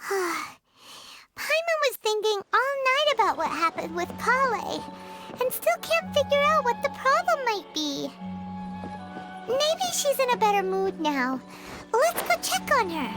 Paimon was thinking all night about what happened with Kale, and still can't figure out what the problem might be. Maybe she's in a better mood now. Let's go check on her.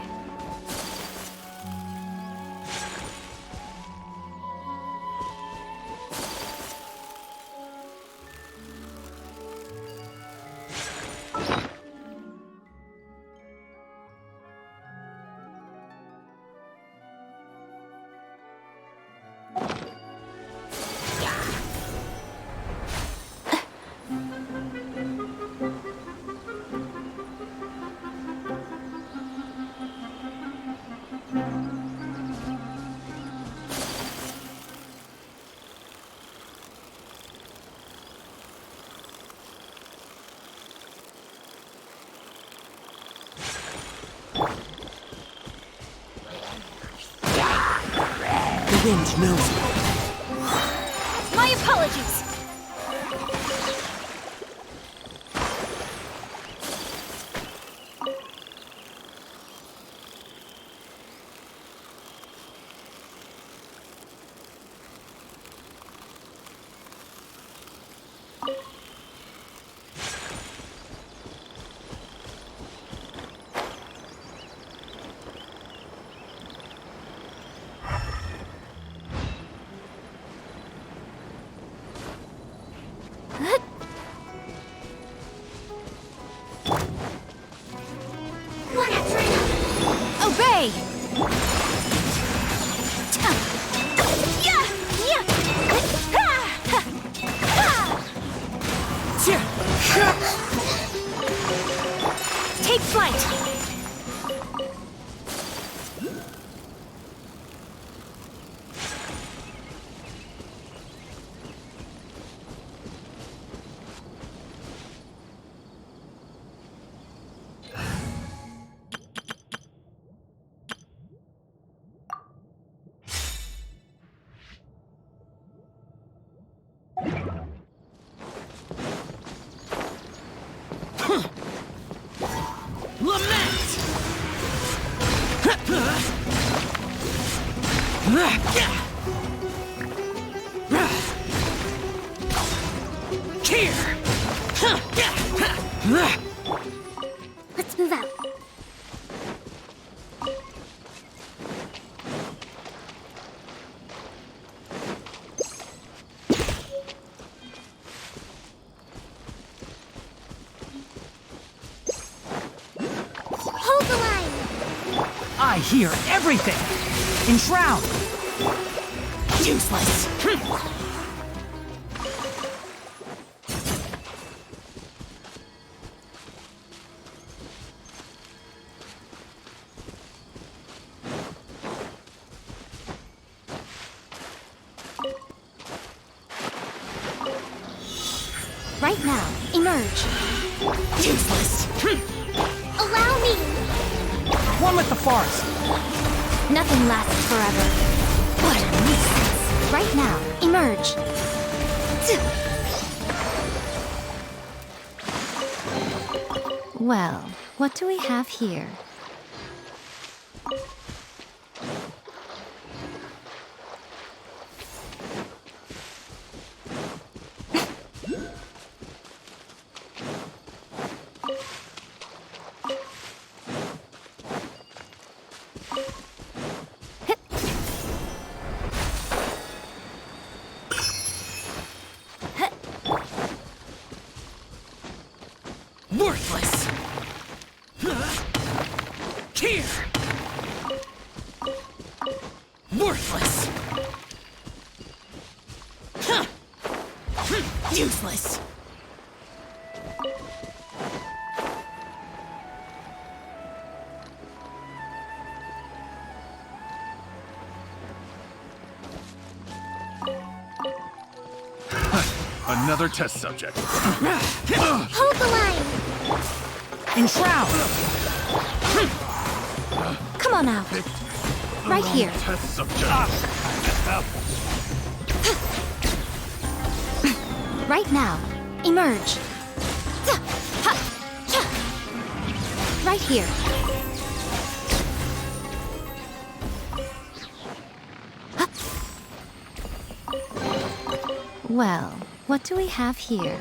The wind knows me. My apologies! Obey! Take flight! Lament! Here! Let's move out. Hold the line! I hear everything! Enshroud! Useless! Right now, emerge. Useless! Allow me! One with the forest! Nothing lasts forever. What a nuisance! Right now, emerge. Well, what do we have here? Worthless! Here! Worthless! Useless! Another test subject. Hold the line! Enshroud! Come on out. Right here. Test subject. Right now, emerge. Right here. Well, what do we have here?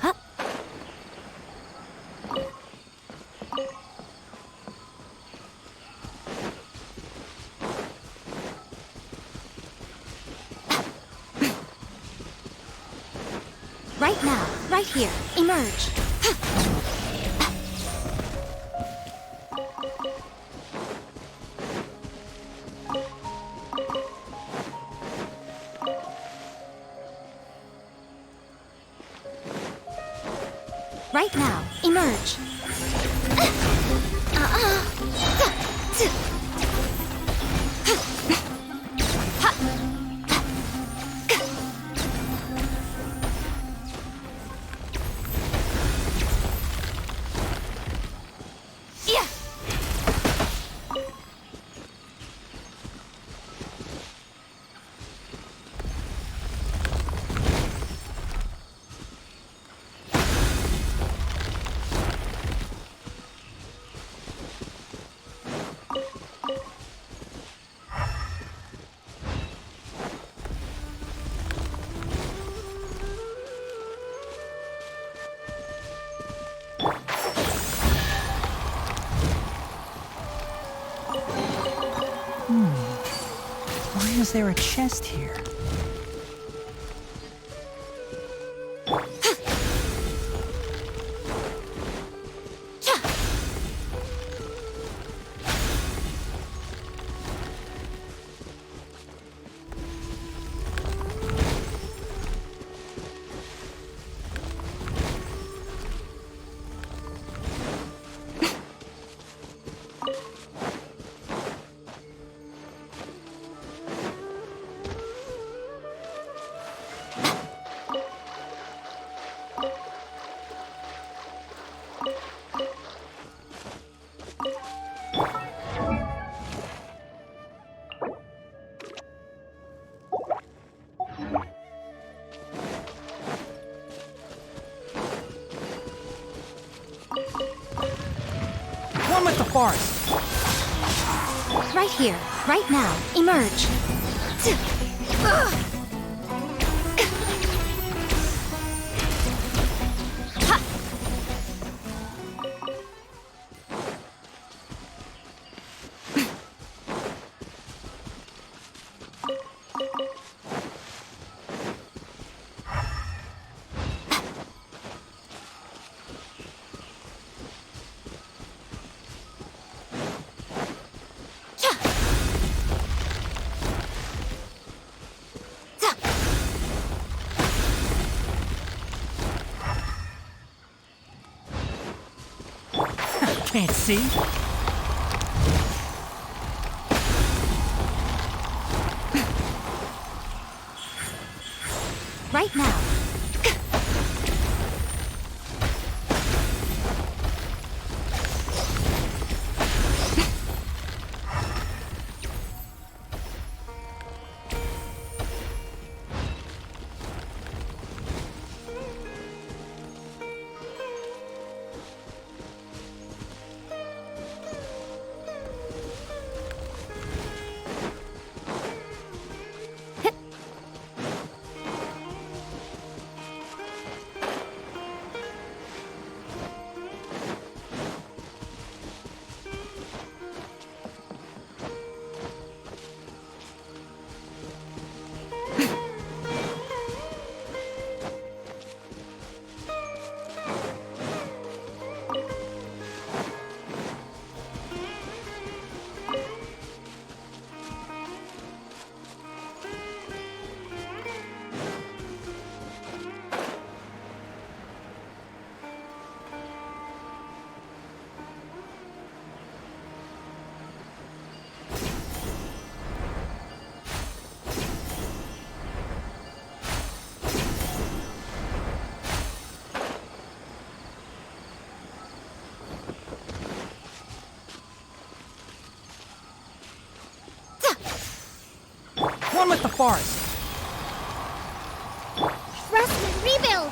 Huh? Right now, right here, emerge. Right now, emerge. Yeah. Why is there a chest here? One with the forest. Right here, right now, emerge. Can't see. Right now. One with the forest. Rustman, rebuild!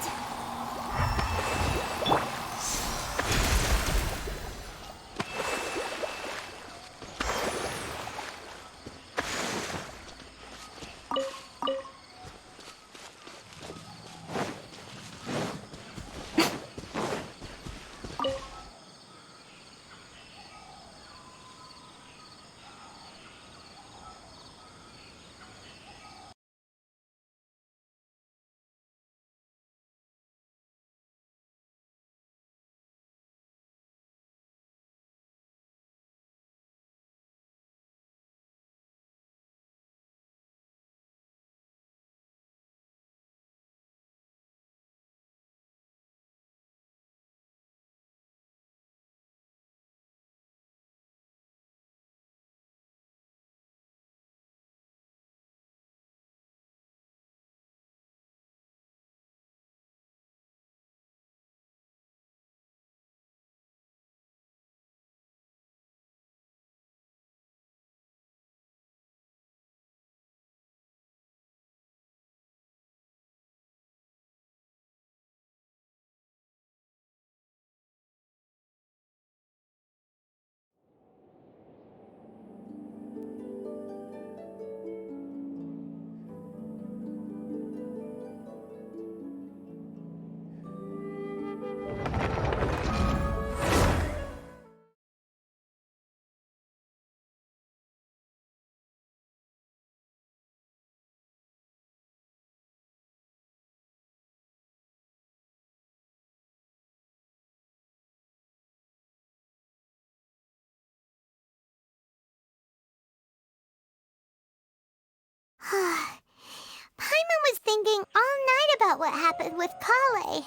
Paimon was thinking all night about what happened with Kale,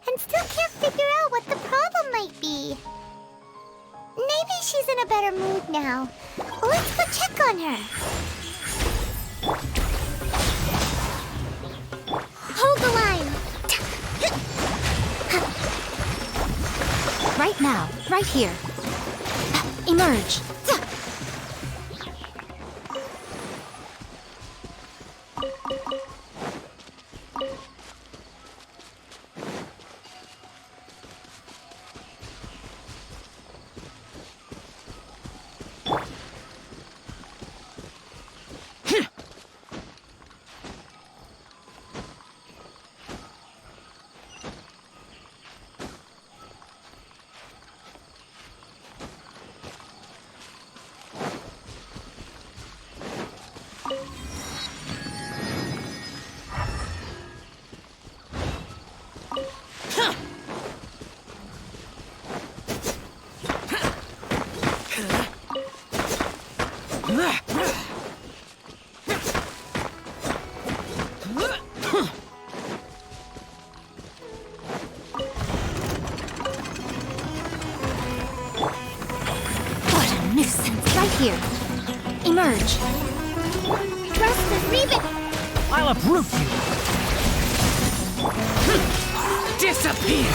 and still can't figure out what the problem might be. Maybe she's in a better mood now. Let's go check on her. Hold the line. Right now, right here. Emerge. What a nuisance! Right here. Emerge. Trust the Rivet. I'll uproot you! Disappear!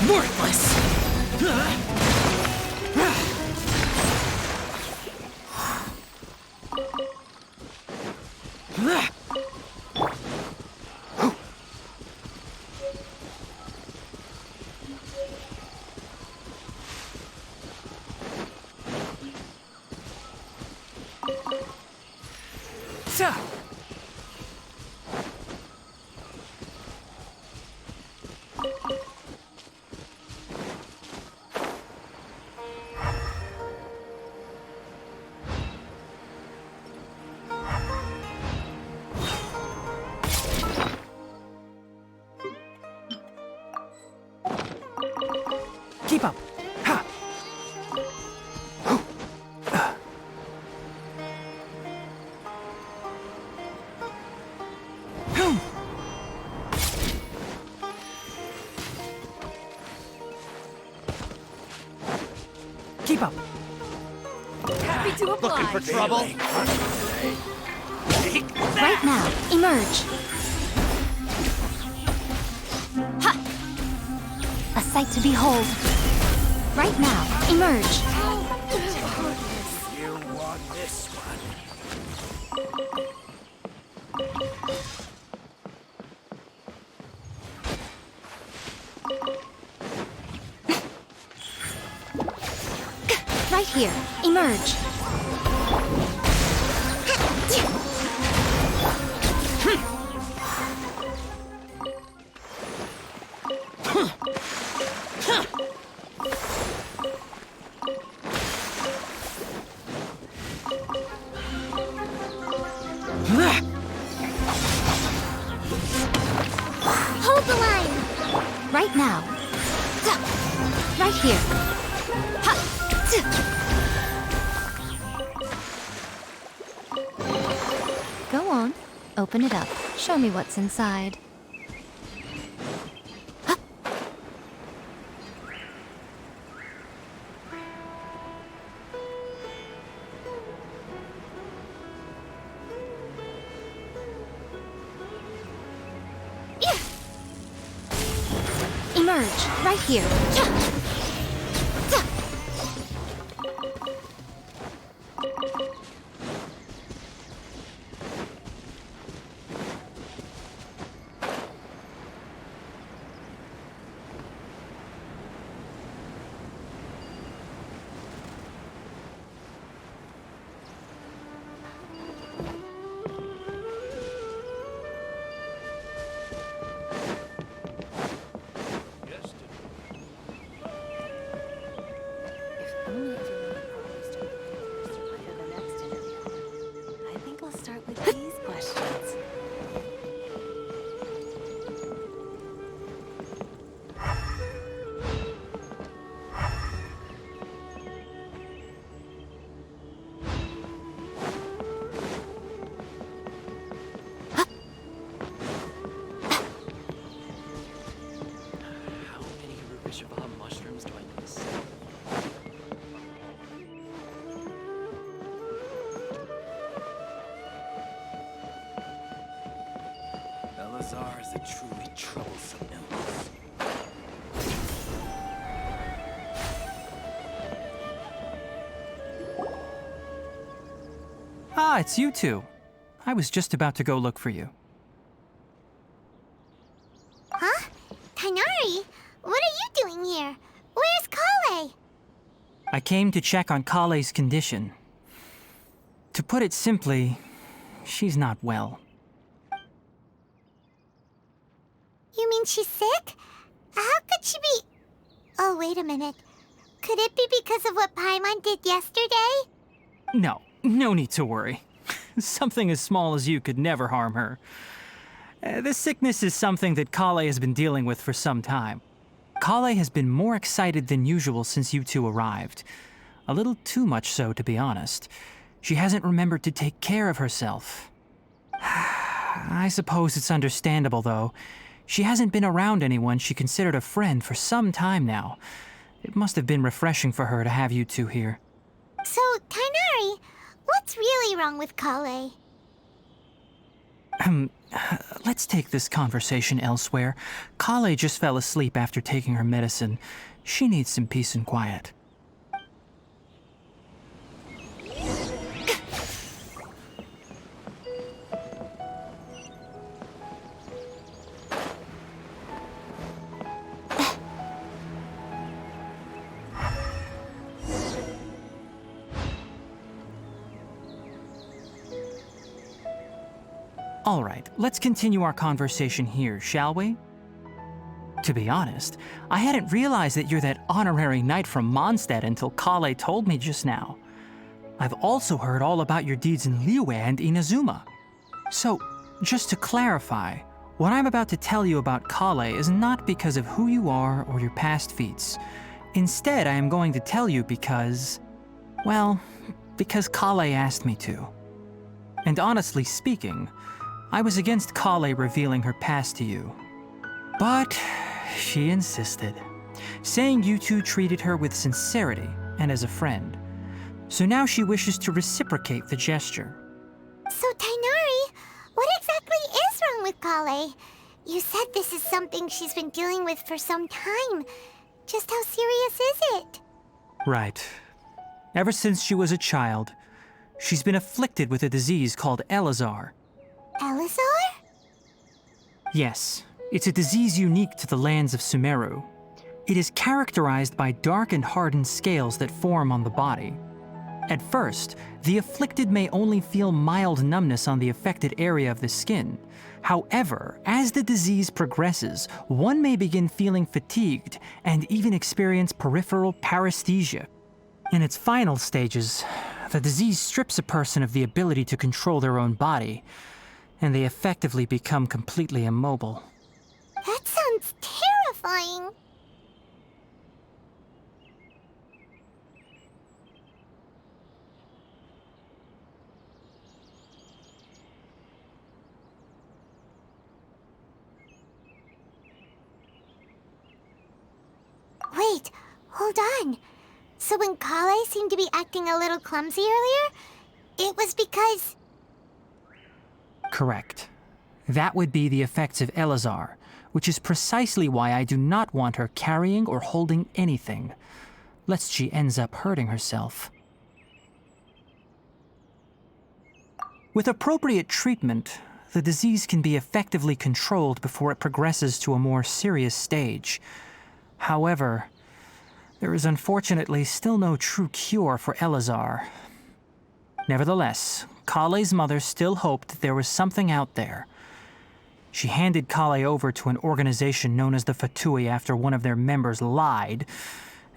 Worthless! Keep up! Ha! Keep up! Happy to oblige! Looking for trouble? Right now. Emerge. Ha! A sight to behold. Right now. Emerge. You want this one? Right here. Emerge. Hold the line. Right now. Right here. Ha! Go on. Open it up. Show me what's inside. Ha! Emerge. Right here. Ah, it's you two. I was just about to go look for you. Huh? Tighnari, what are you doing here? Where's Kale? I came to check on Kale's condition. To put it simply, she's not well. You mean she's sick? How could she be... Oh, wait a minute. Could it be because of what Paimon did yesterday? No need to worry. Something as small as you could never harm her. This sickness is something that Kale has been dealing with for some time. Kale has been more excited than usual since you two arrived. A little too much so, to be honest. She hasn't remembered to take care of herself. I suppose it's understandable, though. She hasn't been around anyone she considered a friend for some time now. It must have been refreshing for her to have you two here. So, Tighnari, what's really wrong with Kale? Let's take this conversation elsewhere. Kale just fell asleep after taking her medicine. She needs some peace and quiet. All right, let's continue our conversation here, shall we? To be honest, I hadn't realized that you're that honorary knight from Mondstadt until Kale told me just now. I've also heard all about your deeds in Liyue and Inazuma. So, just to clarify, what I'm about to tell you about Kale is not because of who you are or your past feats. Instead, I am going to tell you because... well, because Kale asked me to. And honestly speaking, I was against Kale revealing her past to you. But she insisted, saying you two treated her with sincerity and as a friend. So now she wishes to reciprocate the gesture. So, Tighnari, what exactly is wrong with Kale? You said this is something she's been dealing with for some time. Just how serious is it? Right. Ever since she was a child, she's been afflicted with a disease called Elazar. Elazar? Yes, it's a disease unique to the lands of Sumeru. It is characterized by dark and hardened scales that form on the body. At first, the afflicted may only feel mild numbness on the affected area of the skin. However, as the disease progresses, one may begin feeling fatigued and even experience peripheral paresthesia. In its final stages, the disease strips a person of the ability to control their own body, and they effectively become completely immobile. That sounds terrifying. Wait, hold on. So when Kale seemed to be acting a little clumsy earlier, it was because... Correct. That would be the effects of Elazar, which is precisely why I do not want her carrying or holding anything, lest she ends up hurting herself. With appropriate treatment, the disease can be effectively controlled before it progresses to a more serious stage. However, there is unfortunately still no true cure for Elazar. Nevertheless, Kale's mother still hoped that there was something out there. She handed Kale over to an organization known as the Fatui after one of their members lied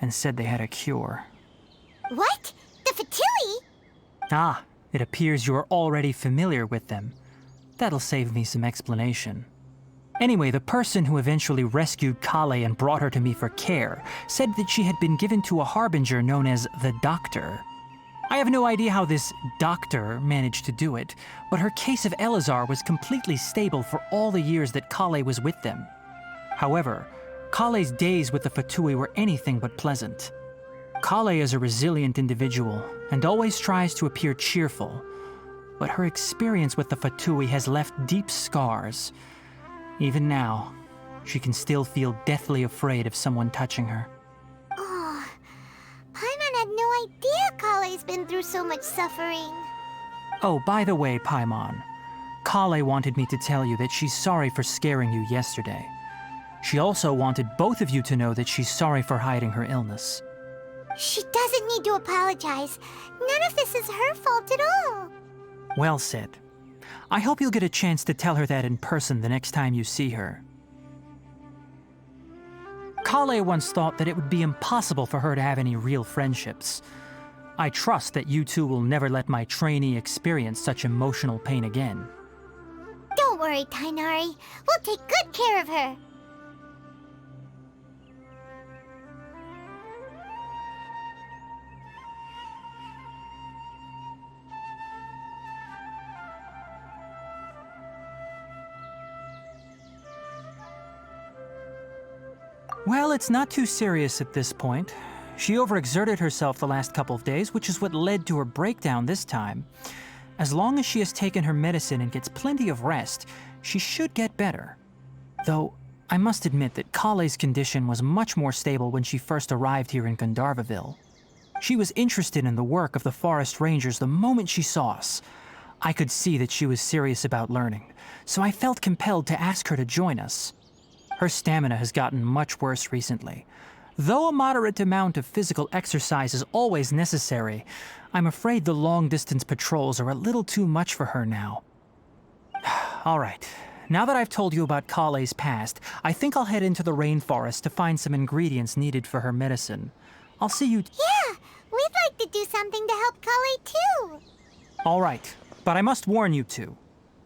and said they had a cure. What? The Fatui? Ah, it appears you are already familiar with them. That'll save me some explanation. Anyway, the person who eventually rescued Kale and brought her to me for care said that she had been given to a harbinger known as the Doctor. I have no idea how this doctor managed to do it, but her case of Elazar was completely stable for all the years that Kale was with them. However, Kale's days with the Fatui were anything but pleasant. Kale is a resilient individual and always tries to appear cheerful, but her experience with the Fatui has left deep scars. Even now, she can still feel deathly afraid of someone touching her. Oh, Paimon had no idea Kale's been through so much suffering. Oh, by the way, Paimon, Kale wanted me to tell you that she's sorry for scaring you yesterday. She also wanted both of you to know that she's sorry for hiding her illness. She doesn't need to apologize. None of this is her fault at all. Well said. I hope you'll get a chance to tell her that in person the next time you see her. Kale once thought that it would be impossible for her to have any real friendships. I trust that you two will never let my trainee experience such emotional pain again. Don't worry, Tainari. We'll take good care of her. Well, it's not too serious at this point. She overexerted herself the last couple of days, which is what led to her breakdown this time. As long as she has taken her medicine and gets plenty of rest, she should get better. Though, I must admit that Kale's condition was much more stable when she first arrived here in Gandharvaville. She was interested in the work of the forest rangers the moment she saw us. I could see that she was serious about learning, so I felt compelled to ask her to join us. Her stamina has gotten much worse recently. Though a moderate amount of physical exercise is always necessary, I'm afraid the long-distance patrols are a little too much for her now. All right, now that I've told you about Kale's past, I think I'll head into the rainforest to find some ingredients needed for her medicine. I'll see you... Yeah, we'd like to do something to help Kale too. All right, but I must warn you two.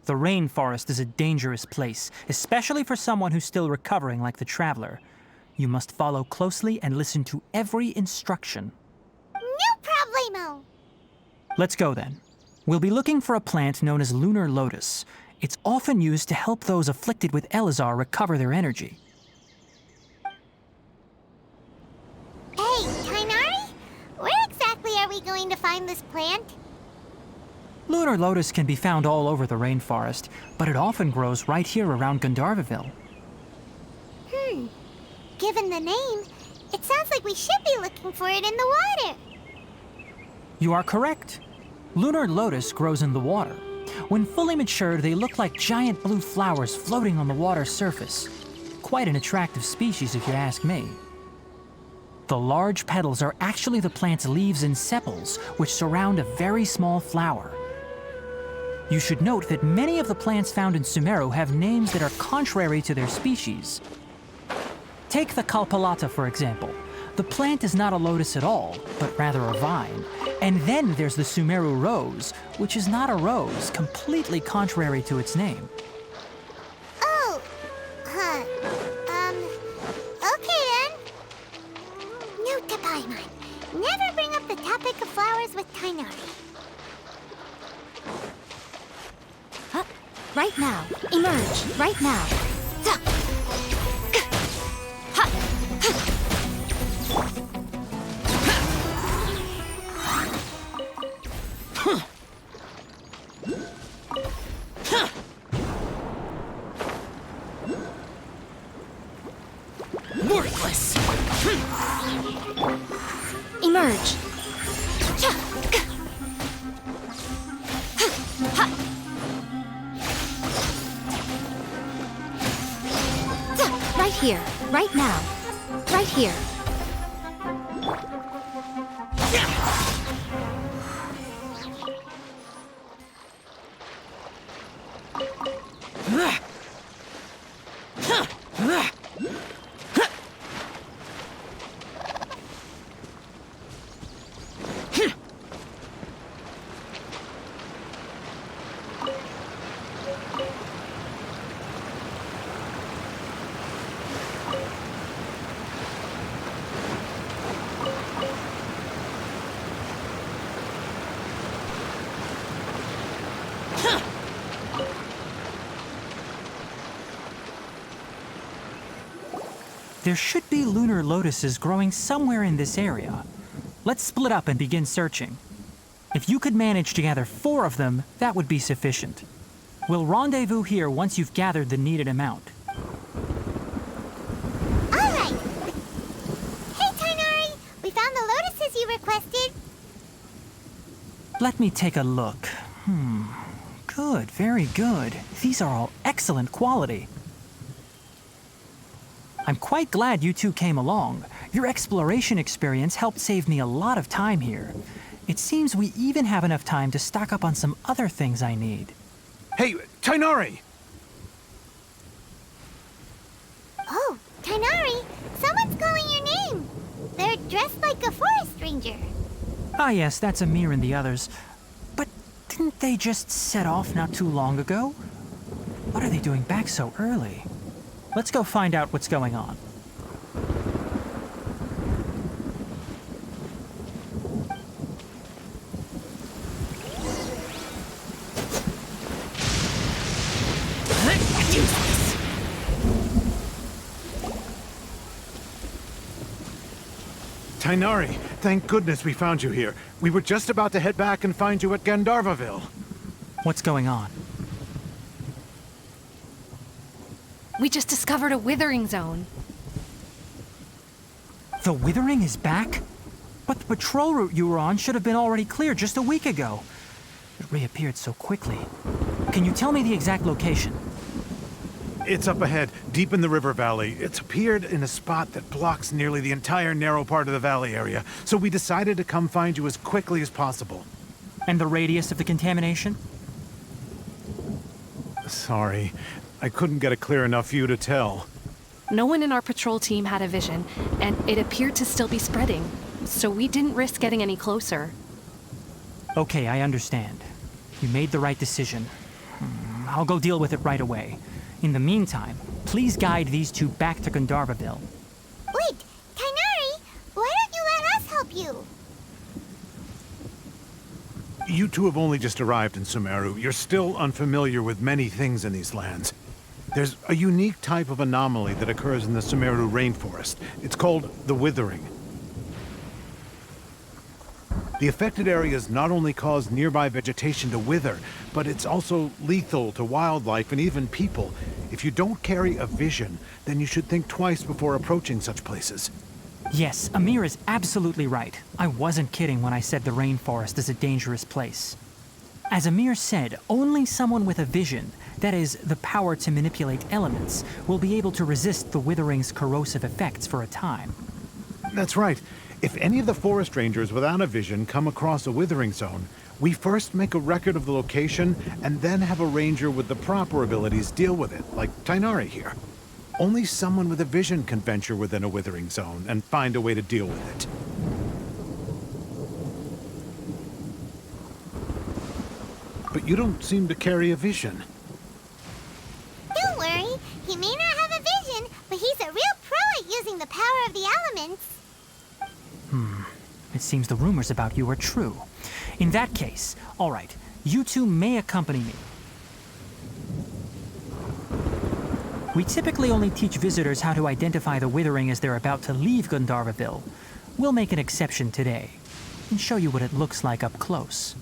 The rainforest is a dangerous place, especially for someone who's still recovering like the Traveler. You must follow closely and listen to every instruction. No problemo. Let's go then. We'll be looking for a plant known as lunar lotus. It's often used to help those afflicted with Elazar recover their energy. Hey, Tainari? Where exactly are we going to find this plant? Lunar lotus can be found all over the rainforest, but it often grows right here around Gandharvaville. Given the name, it sounds like we should be looking for it in the water. You are correct. Lunar lotus grows in the water. When fully matured, they look like giant blue flowers floating on the water's surface. Quite an attractive species, if you ask me. The large petals are actually the plant's leaves and sepals, which surround a very small flower. You should note that many of the plants found in Sumeru have names that are contrary to their species. Take the Kalpalata, for example. The plant is not a lotus at all, but rather a vine. And then there's the Sumeru rose, which is not a rose, completely contrary to its name. Oh, okay then. Note to Paimon. Never bring up the topic of flowers with Tainari. Huh? Right now. Emerge. Right now. Worthless! Emerge. Right here. Right now. Right here. There should be lunar lotuses growing somewhere in this area. Let's split up and begin searching. If you could manage to gather 4 of them, that would be sufficient. We'll rendezvous here once you've gathered the needed amount. All right. Hey, Tainari. We found the lotuses you requested. Let me take a look. Good, very good. These are all excellent quality. I'm quite glad you two came along. Your exploration experience helped save me a lot of time here. It seems we even have enough time to stock up on some other things I need. Hey, Tainari! Oh, Tainari, someone's calling your name. They're dressed like a forest ranger. Ah yes, that's Amir and the others. But didn't they just set off not too long ago? What are they doing back so early? Let's go find out what's going on. Use this. Tainari, thank goodness we found you here. We were just about to head back and find you at Gandharvaville. What's going on? We just discovered a withering zone. The Withering is back? But the patrol route you were on should have been already cleared just a week ago. It reappeared so quickly. Can you tell me the exact location? It's up ahead, deep in the river valley. It's appeared in a spot that blocks nearly the entire narrow part of the valley area, so we decided to come find you as quickly as possible. And the radius of the contamination? Sorry, I couldn't get a clear enough view to tell. No one in our patrol team had a vision, and it appeared to still be spreading, so we didn't risk getting any closer. Okay, I understand. You made the right decision. I'll go deal with it right away. In the meantime, please guide these two back to Gandharvaville. Wait, Tainari, why don't you let us help you? You two have only just arrived in Sumeru. You're still unfamiliar with many things in these lands. There's a unique type of anomaly that occurs in the Sumeru rainforest. It's called the Withering. The affected areas not only cause nearby vegetation to wither, but it's also lethal to wildlife and even people. If you don't carry a vision, then you should think twice before approaching such places. Yes, Amir is absolutely right. I wasn't kidding when I said the rainforest is a dangerous place. As Amir said, only someone with a vision, that is, the power to manipulate elements, will be able to resist the Withering's corrosive effects for a time. That's right. If any of the forest rangers without a vision come across a withering zone, we first make a record of the location and then have a ranger with the proper abilities deal with it, like Tainari here. Only someone with a vision can venture within a withering zone and find a way to deal with it. But you don't seem to carry a vision. Don't worry, he may not have a vision, but he's a real pro at using the power of the elements. It seems the rumors about you are true. In that case, all right, you two may accompany me. We typically only teach visitors how to identify the Withering as they're about to leave Gandharvaville. We'll make an exception today and show you what it looks like up close.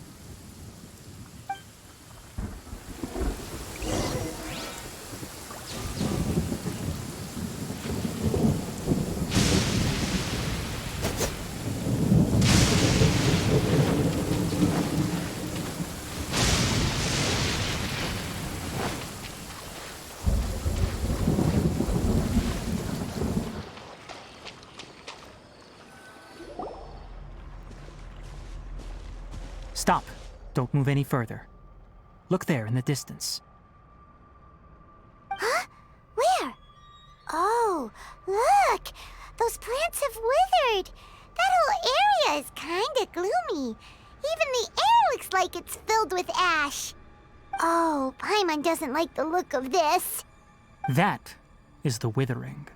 Stop. Don't move any further. Look there in the distance. Huh? Where? Oh, look! Those plants have withered! That whole area is kinda gloomy. Even the air looks like it's filled with ash. Oh, Paimon doesn't like the look of this. That is the Withering.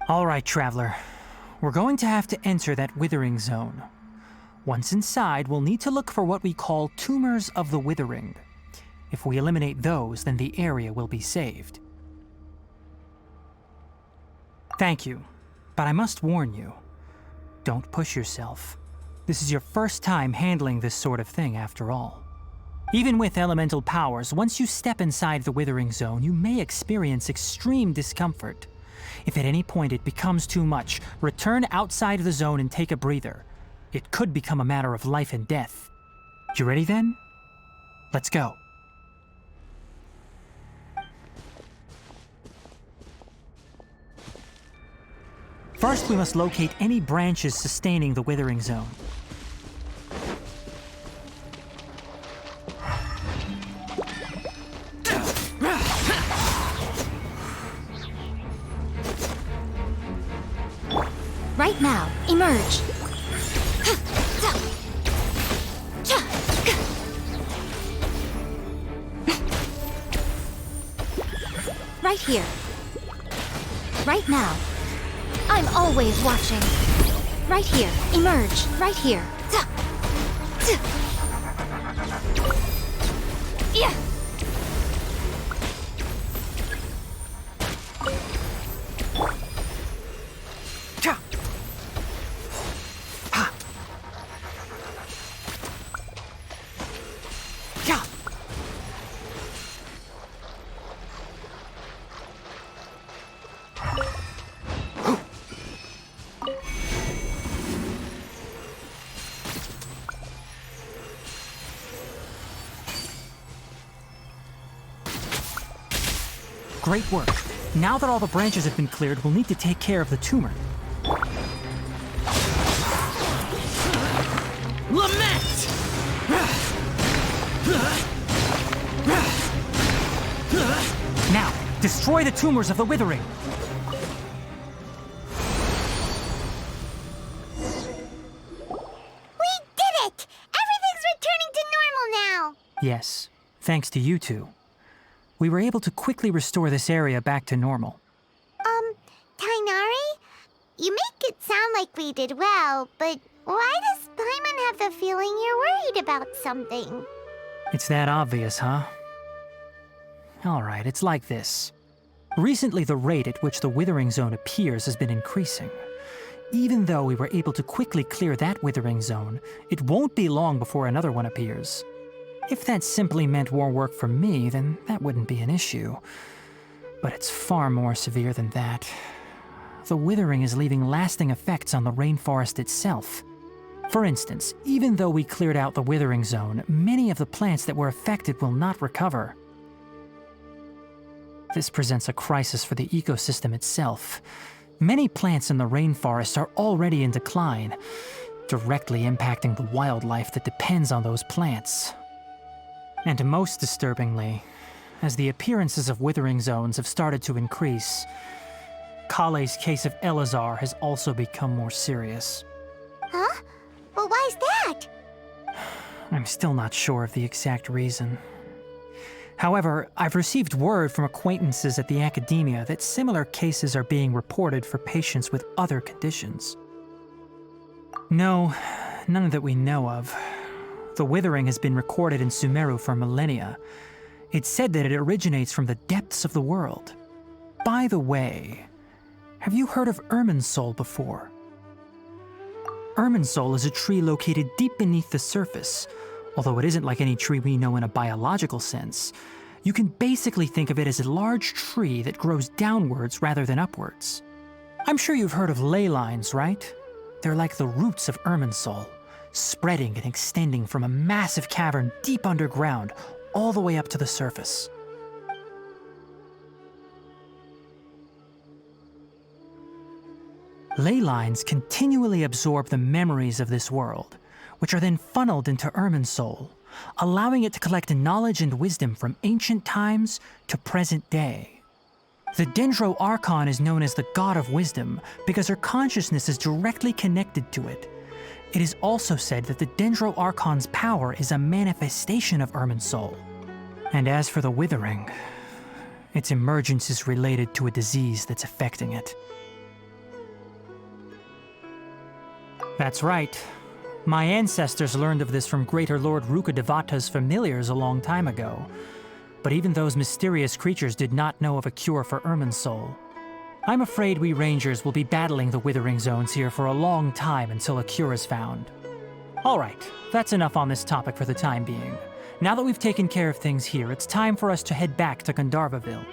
All right, traveler. We're going to have to enter that Withering zone. Once inside, we'll need to look for what we call tumors of the Withering. If we eliminate those, then the area will be saved. Thank you, but I must warn you. Don't push yourself. This is your first time handling this sort of thing, after all. Even with elemental powers, once you step inside the Withering zone, you may experience extreme discomfort. If at any point it becomes too much, return outside of the zone and take a breather. It could become a matter of life and death. You ready then? Let's go. First, we must locate any branches sustaining the withering zone. Right now, emerge. Right here. Right now. I'm always watching. Right here, emerge. Right here. Yeah. Great work. Now that all the branches have been cleared, we'll need to take care of the tumor. Lament! Now, destroy the tumors of the withering. We did it! Everything's returning to normal now! Yes, thanks to you two. We were able to quickly restore this area back to normal. Tainari? You make it sound like we did well, but why does Paimon have the feeling you're worried about something? It's that obvious, huh? Alright, it's like this. Recently, the rate at which the withering zone appears has been increasing. Even though we were able to quickly clear that withering zone, it won't be long before another one appears. If that simply meant more work for me, then that wouldn't be an issue. But it's far more severe than that. The withering is leaving lasting effects on the rainforest itself. For instance, even though we cleared out the withering zone, many of the plants that were affected will not recover. This presents a crisis for the ecosystem itself. Many plants in the rainforest are already in decline, directly impacting the wildlife that depends on those plants. And most disturbingly, as the appearances of withering zones have started to increase, Kale's case of Elazar has also become more serious. Huh? Well, why's that? I'm still not sure of the exact reason. However, I've received word from acquaintances at the academia that similar cases are being reported for patients with other conditions. No, none that we know of. The withering has been recorded in Sumeru for millennia. It's said that it originates from the depths of the world. By the way, have you heard of Irminsul before? Irminsul is a tree located deep beneath the surface. Although it isn't like any tree we know in a biological sense, you can basically think of it as a large tree that grows downwards rather than upwards. I'm sure you've heard of ley lines, right? They're like the roots of Irminsul, spreading and extending from a massive cavern deep underground all the way up to the surface. Ley lines continually absorb the memories of this world, which are then funneled into Irminsul, allowing it to collect knowledge and wisdom from ancient times to present day. The Dendro Archon is known as the God of Wisdom because her consciousness is directly connected to it. It is also said that the Dendro Archon's power is a manifestation of Irminsul. And as for the Withering, its emergence is related to a disease that's affecting it. That's right. My ancestors learned of this from Greater Lord Rukadevata's familiars a long time ago. But even those mysterious creatures did not know of a cure for Irminsul. I'm afraid we Rangers will be battling the Withering Zones here for a long time until a cure is found. Alright, that's enough on this topic for the time being. Now that we've taken care of things here, it's time for us to head back to Gandharvaville.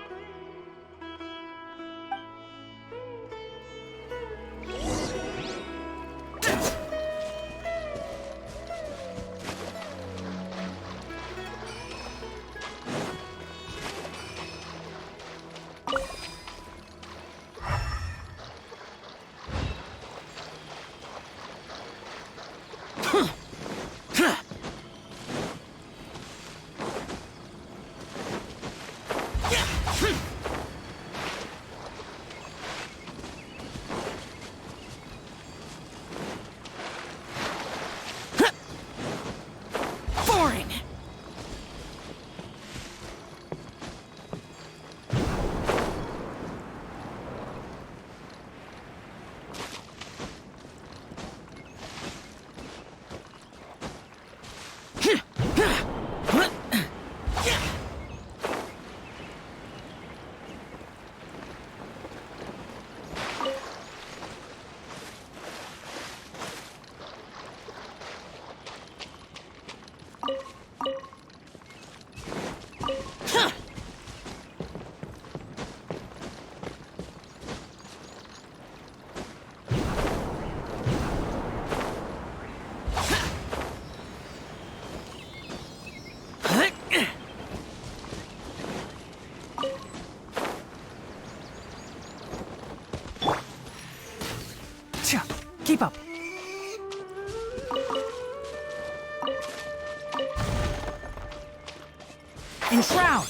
Enshroud!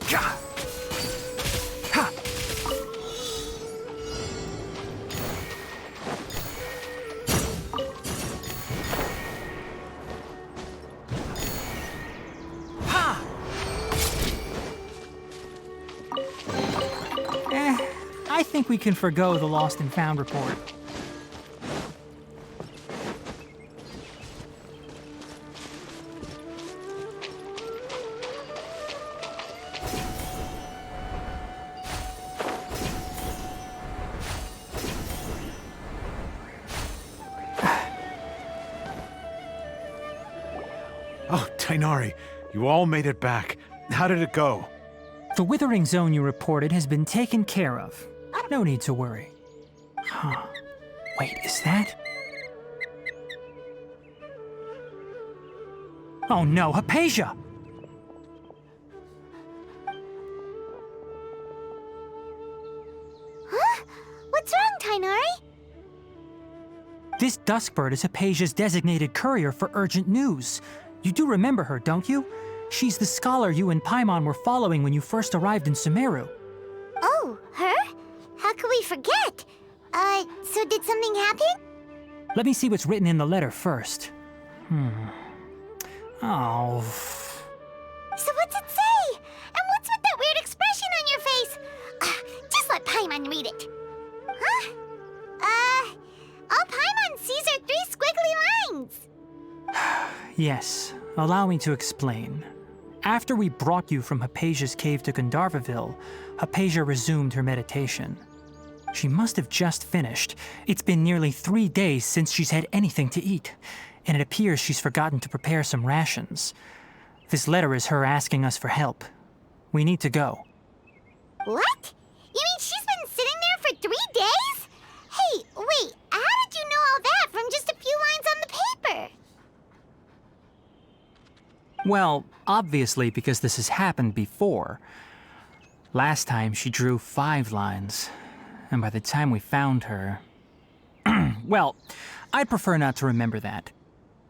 Gah! Ha! Ha! I think we can forgo the lost and found report. Oh, Tainari, you all made it back. How did it go? The withering zone you reported has been taken care of. No need to worry. Huh. Wait, is that? Oh no, Hypatia! Huh? What's wrong, Tainari? This Duskbird is Hypatia's designated courier for urgent news. You do remember her, don't you? She's the scholar you and Paimon were following when you first arrived in Sumeru. Oh, her? How could we forget? So did something happen? Let me see what's written in the letter first. Oh. So what's it say? And what's with that weird expression on your face? Just let Paimon read it. Huh? All Paimon sees are 3 squiggly lines. Yes, allow me to explain. After we brought you from Hypatia's cave to Gandharvaville, Hypatia resumed her meditation. She must have just finished. It's been nearly 3 days since she's had anything to eat, and it appears she's forgotten to prepare some rations. This letter is her asking us for help. We need to go. What? You mean she's been sitting there for 3 days? Hey, wait, how did you know all that from just a few lines on the paper? Well, obviously because this has happened before. Last time she drew 5 lines, and by the time we found her... Well, I'd prefer not to remember that.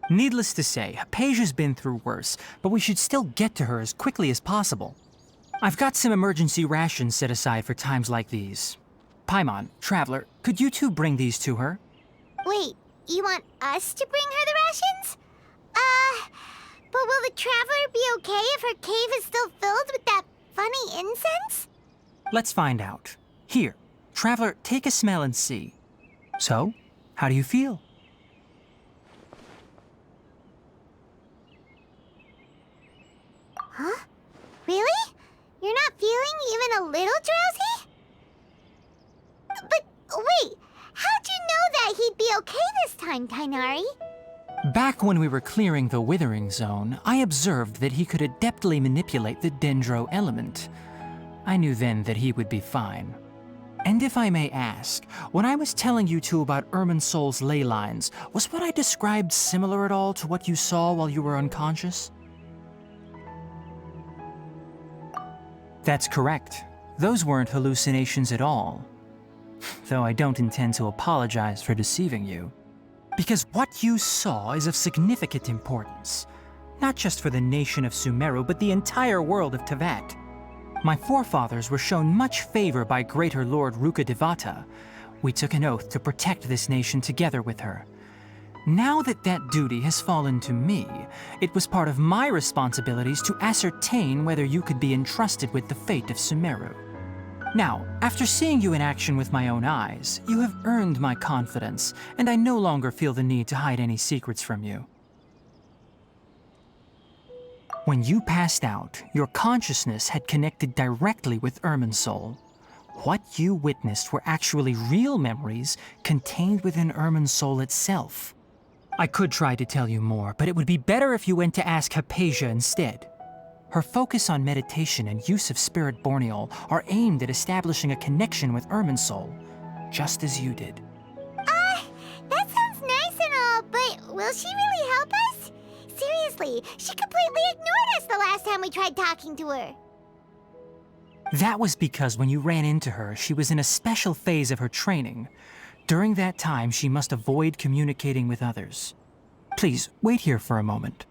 Needless to say, Hypatia's been through worse, but we should still get to her as quickly as possible. I've got some emergency rations set aside for times like these. Paimon, Traveler, could you two bring these to her? Wait, you want us to bring her the rations? But will the Traveler be okay if her cave is still filled with that funny incense? Let's find out. Here, Traveler, take a smell and see. So, how do you feel? Huh? Really? You're not feeling even a little drowsy? But wait, how'd you know that he'd be okay this time, Tainari? Back when we were clearing the Withering Zone, I observed that he could adeptly manipulate the Dendro element. I knew then that he would be fine. And if I may ask, when I was telling you two about Irminsol's ley lines, was what I described similar at all to what you saw while you were unconscious? That's correct. Those weren't hallucinations at all. Though I don't intend to apologize for deceiving you. Because what you saw is of significant importance. Not just for the nation of Sumeru, but the entire world of Tevat. My forefathers were shown much favor by Greater Lord Rukkhadevata. We took an oath to protect this nation together with her. Now that that duty has fallen to me, it was part of my responsibilities to ascertain whether you could be entrusted with the fate of Sumeru. Now, after seeing you in action with my own eyes, you have earned my confidence, and I no longer feel the need to hide any secrets from you. When you passed out, your consciousness had connected directly with Irminsol. What you witnessed were actually real memories contained within Irminsol itself. I could try to tell you more, but it would be better if you went to ask Hypatia instead. Her focus on meditation and use of Spirit Borneol are aimed at establishing a connection with Irminsol, just as you did. That sounds nice and all, but will she really help us? Seriously, she completely ignored us the last time we tried talking to her. That was because when you ran into her, she was in a special phase of her training. During that time, she must avoid communicating with others. Please, wait here for a moment.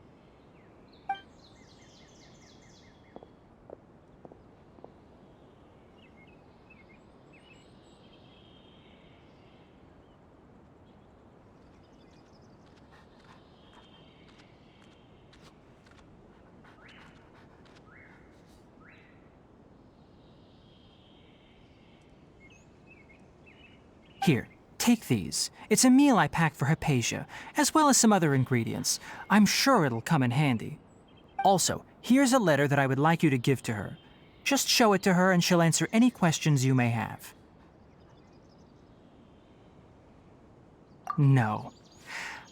Here, take these. It's a meal I packed for Hypatia, as well as some other ingredients. I'm sure it'll come in handy. Also, here's a letter that I would like you to give to her. Just show it to her and she'll answer any questions you may have. No.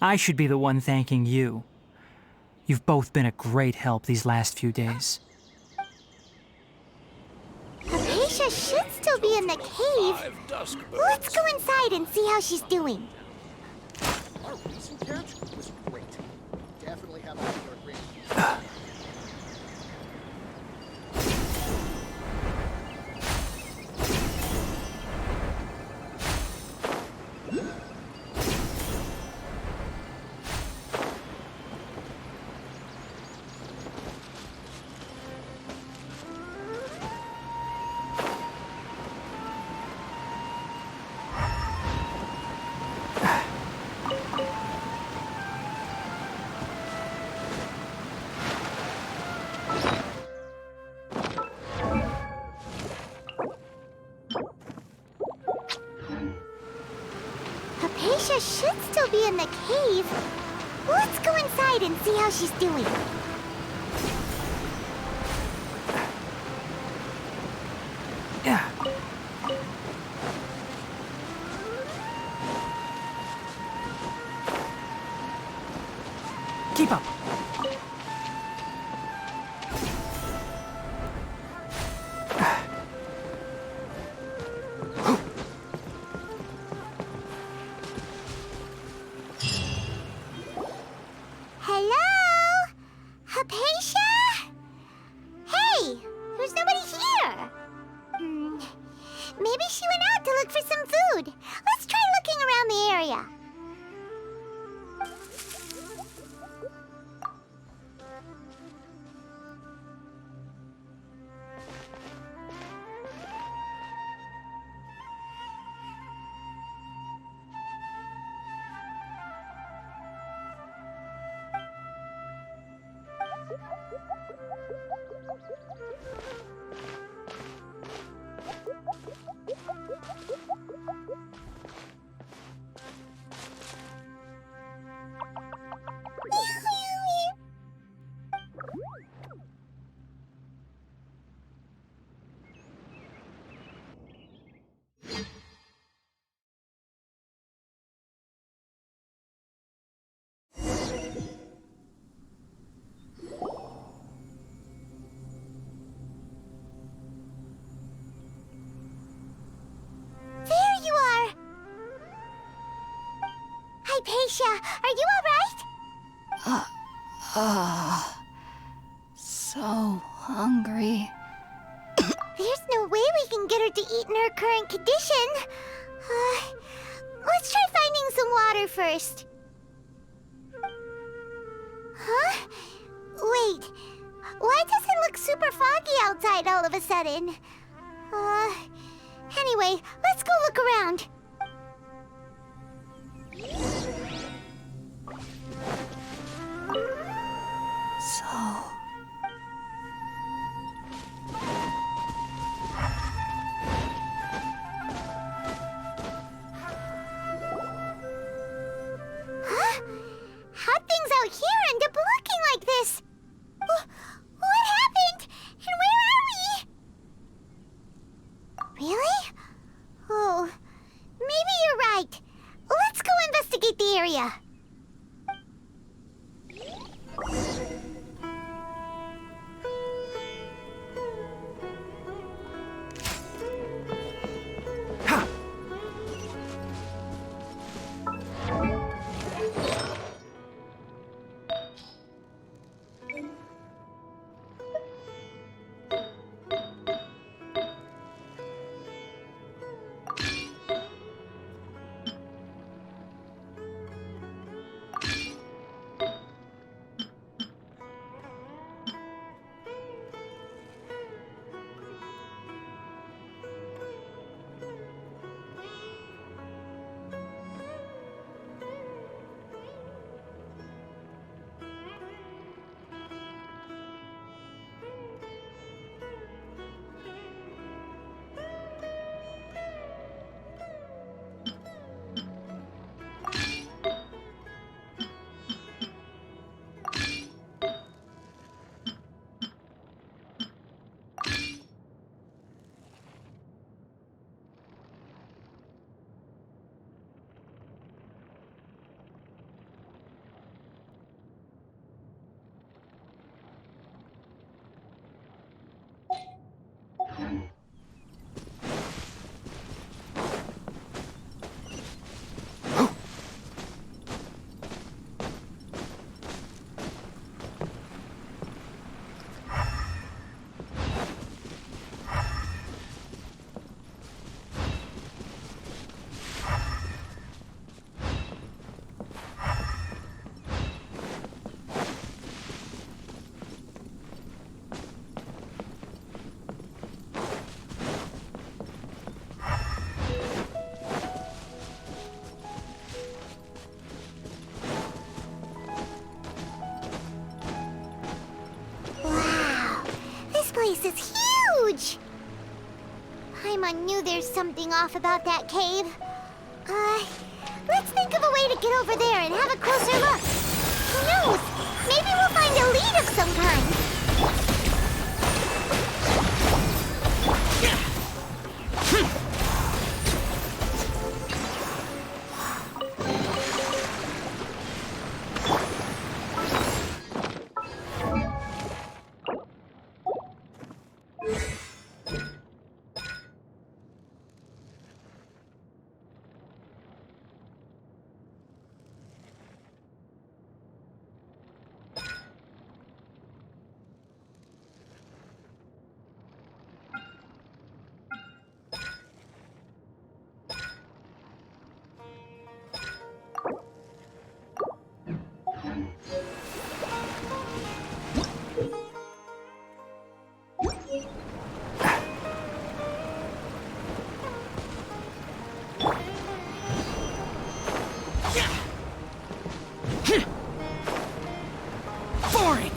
I should be the one thanking you. You've both been a great help these last few days. Hypatia should still be in the cave. Let's go inside and see how she's doing. Our recent catch was great. Definitely have a great. Hypatia should still be in the cave. Let's go inside and see how she's doing. Yeah. Keep up. Hello? Hypatia? Hey, there's nobody here. Maybe she went out to look for some food. Let's try looking around the area. There you are! Hypatia, are you alright? So hungry. There's no way we can get her to eat in her current condition. Let's try finding some water first. Huh? Wait. Why does it look super foggy outside all of a sudden? Anyway, let's go look around. So... Huh? How'd things out here end up looking like this? What happened? And where are we? Really? Oh, maybe you're right. Let's go investigate the area. place is huge! Paimon knew there's something off about that cave. Let's think of a way to get over there and have a closer look. Who knows? Maybe we'll find a lead of some kind. Boring!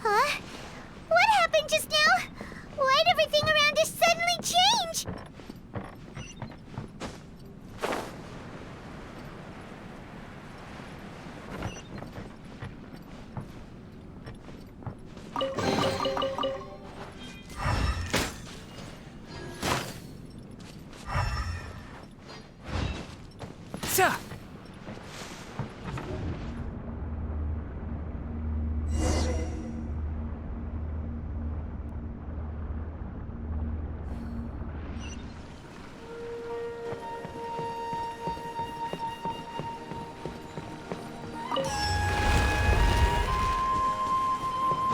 Huh? What happened just now? Why'd everything around us suddenly change? Sir!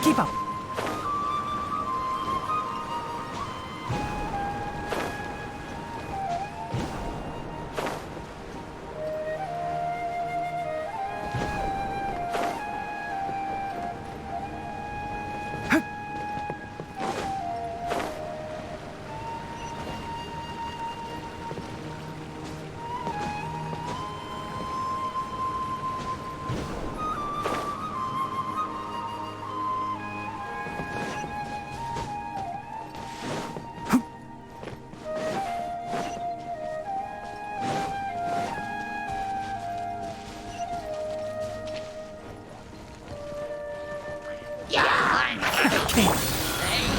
Keep up.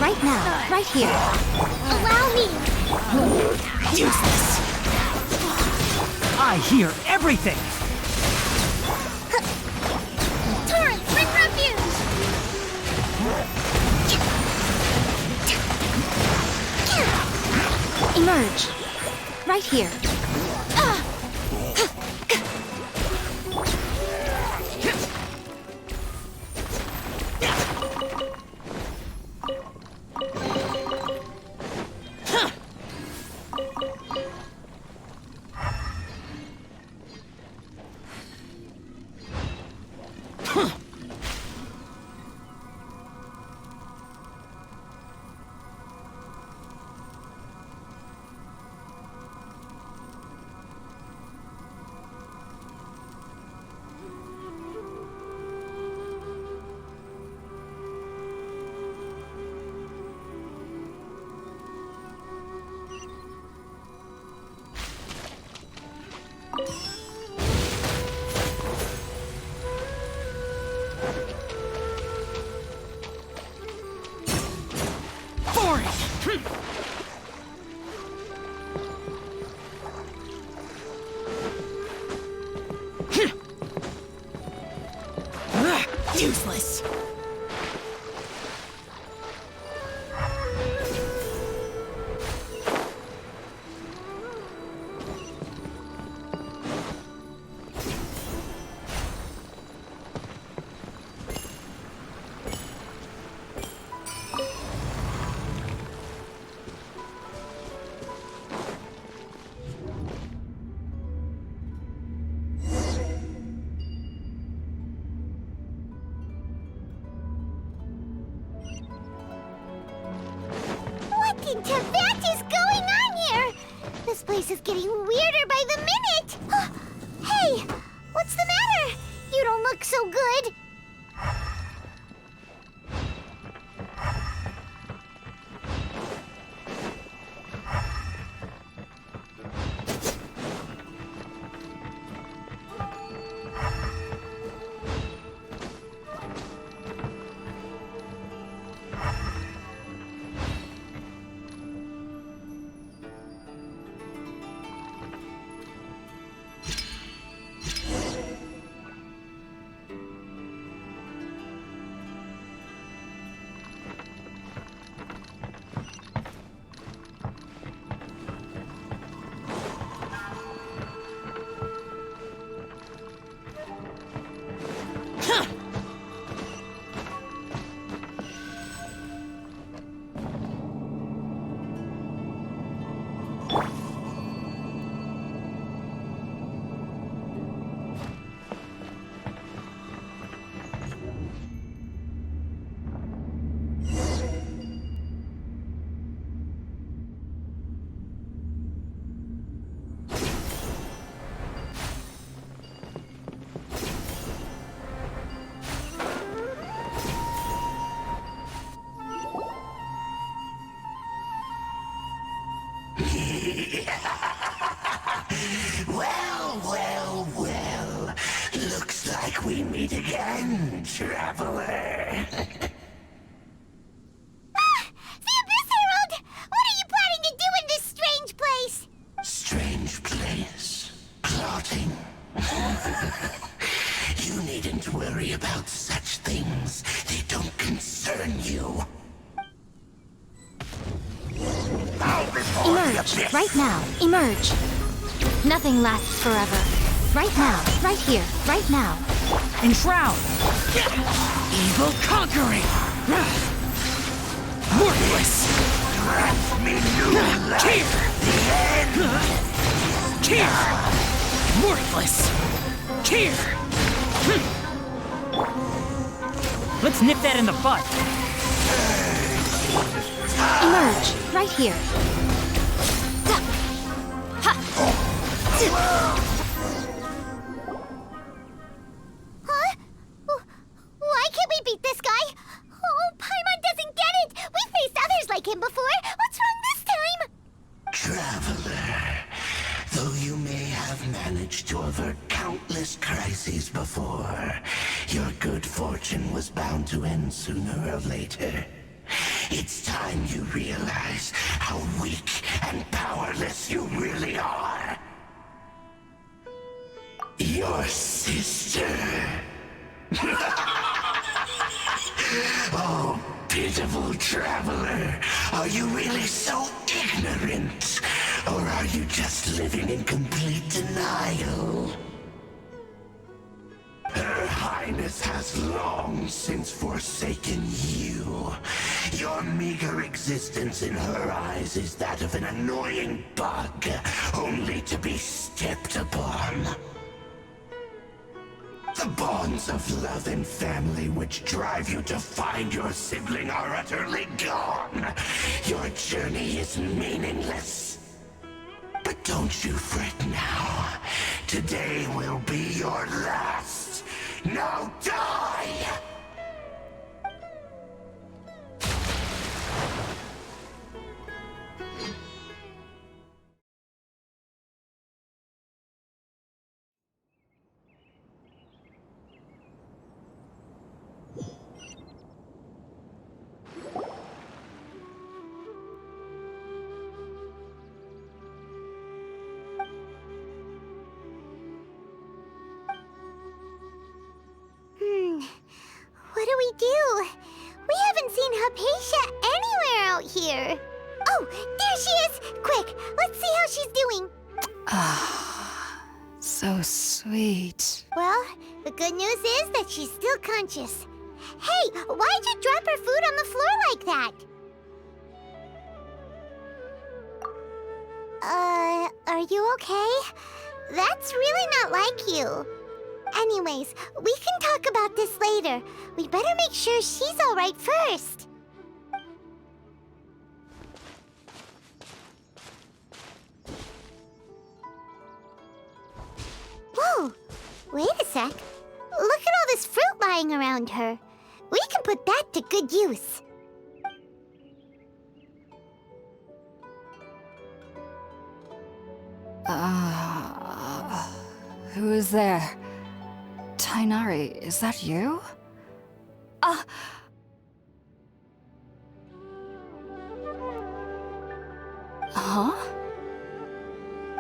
Right now, right here. Allow me! Useless! I hear everything! Torrent, bring refuge! Emerge. Right here. useless. What in Tibet is going on here? This place is getting weirder by the minute. Hey, what's the matter? You don't look so good. Well. Looks like we meet again, traveler. The Abyss Herald! What are you planning to do in this strange place? Strange place. Plotting. You needn't worry about such things. They don't concern you. Emerge, right now. Emerge. Nothing lasts forever. Right now, right here, right now. Enshroud! Evil conquering! Worthless! Cheer! Worthless! Cheer! Let's nip that in the bud. Emerge, right here. Huh? Why can't we beat this guy? Oh, Paimon doesn't get it! We faced others like him before! What's wrong this time? Traveler, though you may have managed to avert countless crises before, your good fortune was bound to end sooner or later. It's time you realize how weak and powerless you really are. Your sister. Oh, pitiful traveler. Are you really so ignorant? Or are you just living in complete denial? Her Highness has long since forsaken you. Your meager existence in her eyes is that of an annoying bug, only to be stepped upon. The bonds of love and family which drive you to find your sibling are utterly gone. Your journey is meaningless. But don't you fret now. Today will be your last. Now die! haven't seen Hypatia anywhere out here. Oh, there she is! Quick, let's see how she's doing. So sweet. Well, the good news is that she's still conscious. Hey, why'd you drop her food on the floor like that? Are you okay? That's really not like you. Anyways, we can talk about this later. We better make sure she's alright first. Whoa! Wait a sec. Look at all this fruit lying around her. We can put that to good use. Who is there? Tainari, is that you? Huh?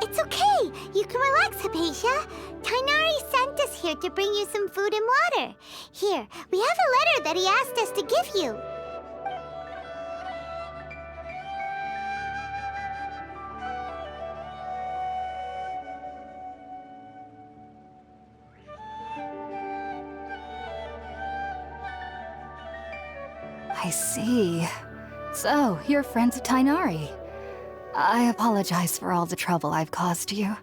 It's okay. You can relax, Hypatia. Tainari sent us here to bring you some food and water. Here, we have a letter that he asked us to give you. I see. So, you're friends of Tainari. I apologize for all the trouble I've caused you.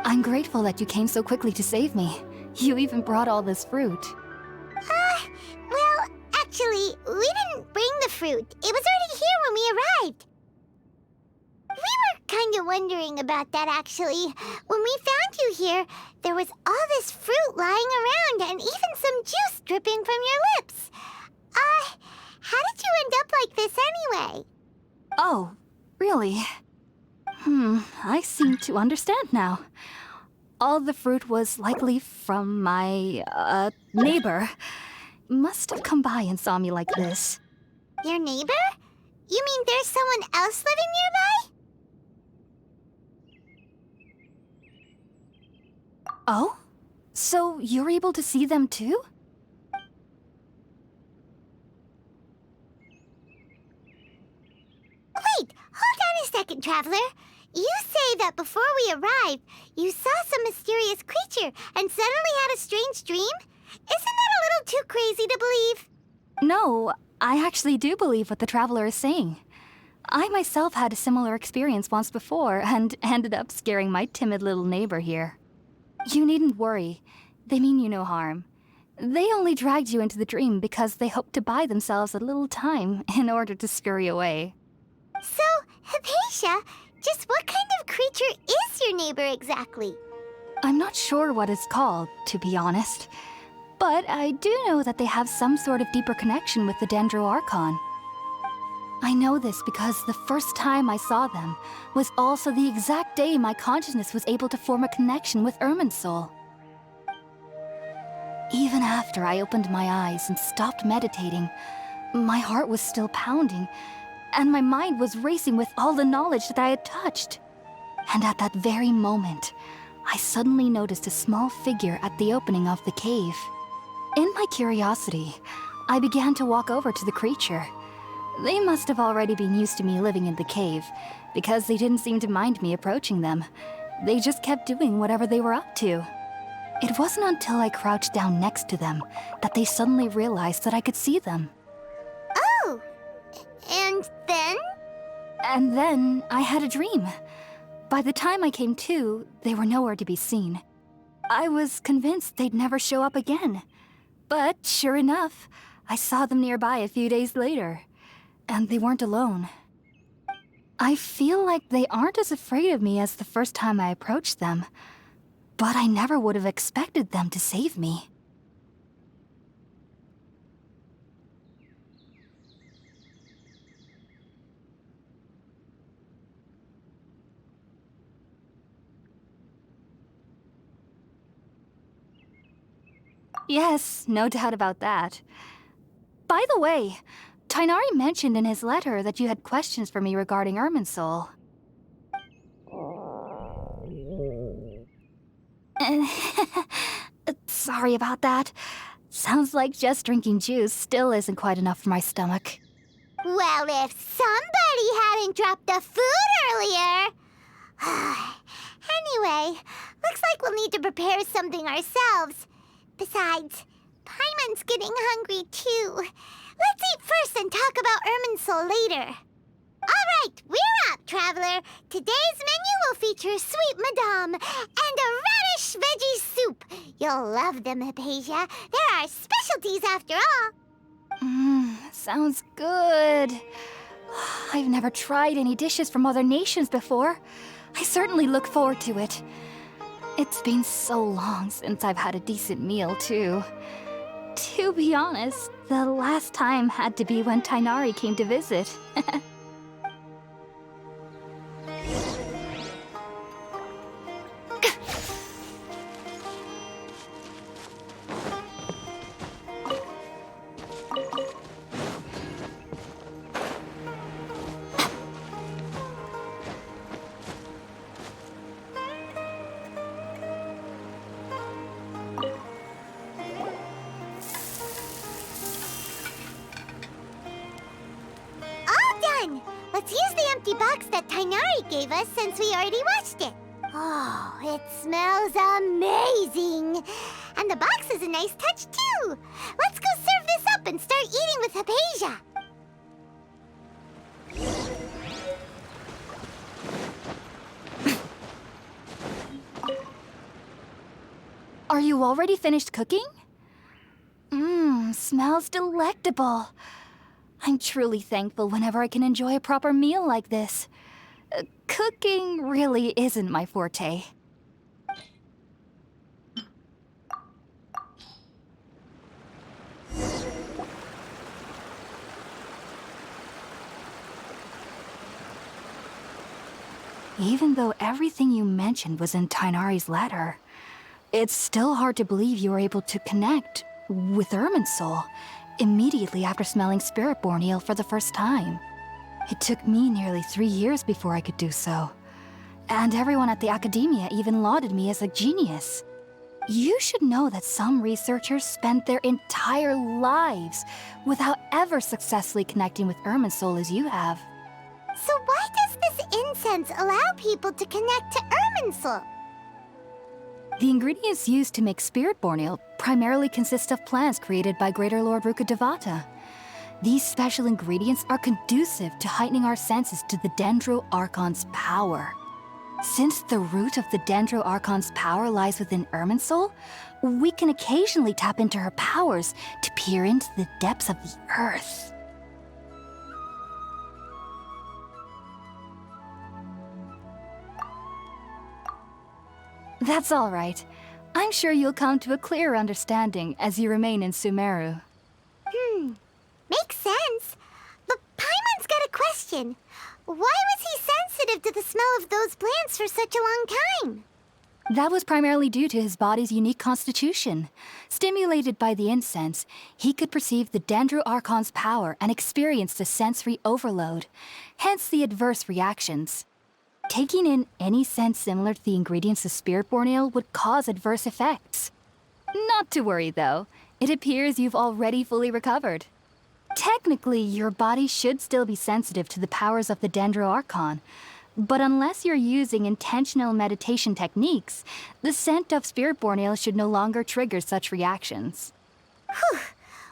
I'm grateful that you came so quickly to save me. You even brought all this fruit. Well, actually, we didn't bring the fruit. It was already here when we arrived. We were kind of wondering about that, actually. When we found you here, there was all this fruit lying around and even some juice dripping from your lips. How did you end up like this anyway? Oh, really? I seem to understand now. All the fruit was likely from my, neighbor. Must have come by and saw me like this. Your neighbor? You mean there's someone else living nearby? Oh? So you're able to see them too? Wait, hold on a second, Traveler. You say that before we arrived, you saw some mysterious creature and suddenly had a strange dream? Isn't that a little too crazy to believe? No, I actually do believe what the Traveler is saying. I myself had a similar experience once before and ended up scaring my timid little neighbor here. You needn't worry. They mean you no harm. They only dragged you into the dream because they hoped to buy themselves a little time in order to scurry away. So, Hypatia, just what kind of creature is your neighbor exactly? I'm not sure what it's called, to be honest. But I do know that they have some sort of deeper connection with the Dendroarchon. I know this because the first time I saw them was also the exact day my consciousness was able to form a connection with Irminsul. Even after I opened my eyes and stopped meditating, my heart was still pounding, and my mind was racing with all the knowledge that I had touched. And at that very moment, I suddenly noticed a small figure at the opening of the cave. In my curiosity, I began to walk over to the creature. They must have already been used to me living in the cave, because they didn't seem to mind me approaching them. They just kept doing whatever they were up to. It wasn't until I crouched down next to them that they suddenly realized that I could see them. Oh! And then? And then I had a dream. By the time I came to, they were nowhere to be seen. I was convinced they'd never show up again. But sure enough, I saw them nearby a few days later. And they weren't alone. I feel like they aren't as afraid of me as the first time I approached them. But I never would have expected them to save me. Yes, no doubt about that. By the way, Tainari mentioned in his letter that you had questions for me regarding Irminsul. Sorry about that. Sounds like just drinking juice still isn't quite enough for my stomach. Well, if somebody hadn't dropped the food earlier... Anyway, looks like we'll need to prepare something ourselves. Besides, Paimon's getting hungry too. Let's eat first and talk about Irminsul later. All right, we're up, Traveler. Today's menu will feature Sweet Madame and a radish veggie soup. You'll love them, Hypatia. They're our specialties after all. Sounds good. I've never tried any dishes from other nations before. I certainly look forward to it. It's been so long since I've had a decent meal, too. To be honest, the last time had to be when Tainari came to visit. Let's use the empty box that Tainari gave us since we already washed it. Oh, it smells amazing. And the box is a nice touch, too. Let's go serve this up and start eating with Hypatia. Are you already finished cooking? Smells delectable. I'm truly thankful whenever I can enjoy a proper meal like this. Cooking really isn't my forte. Even though everything you mentioned was in Tainari's letter, it's still hard to believe you were able to connect with Irminsul immediately after smelling Spiritborn eel for the first time. It took me nearly 3 years before I could do so. And everyone at the Academia even lauded me as a genius. You should know that some researchers spent their entire lives without ever successfully connecting with Irminsul as you have. So why does this incense allow people to connect to Irminsul? The ingredients used to make Spiritborn eel primarily consist of plants created by Greater Lord Rukkhadevata. These special ingredients are conducive to heightening our senses to the Dendro Archon's power. Since the root of the Dendro Archon's power lies within Irminsul, we can occasionally tap into her powers to peer into the depths of the earth. That's all right. I'm sure you'll come to a clearer understanding as you remain in Sumeru. Makes sense. But Paimon's got a question. Why was he sensitive to the smell of those plants for such a long time? That was primarily due to his body's unique constitution. Stimulated by the incense, he could perceive the Dendro Archon's power and experience the sensory overload, hence the adverse reactions. Taking in any scent similar to the ingredients of Spiritborn eel would cause adverse effects. Not to worry, though. It appears you've already fully recovered. Technically, your body should still be sensitive to the powers of the Dendro Archon, but unless you're using intentional meditation techniques, the scent of Spiritborn eel should no longer trigger such reactions. Whew.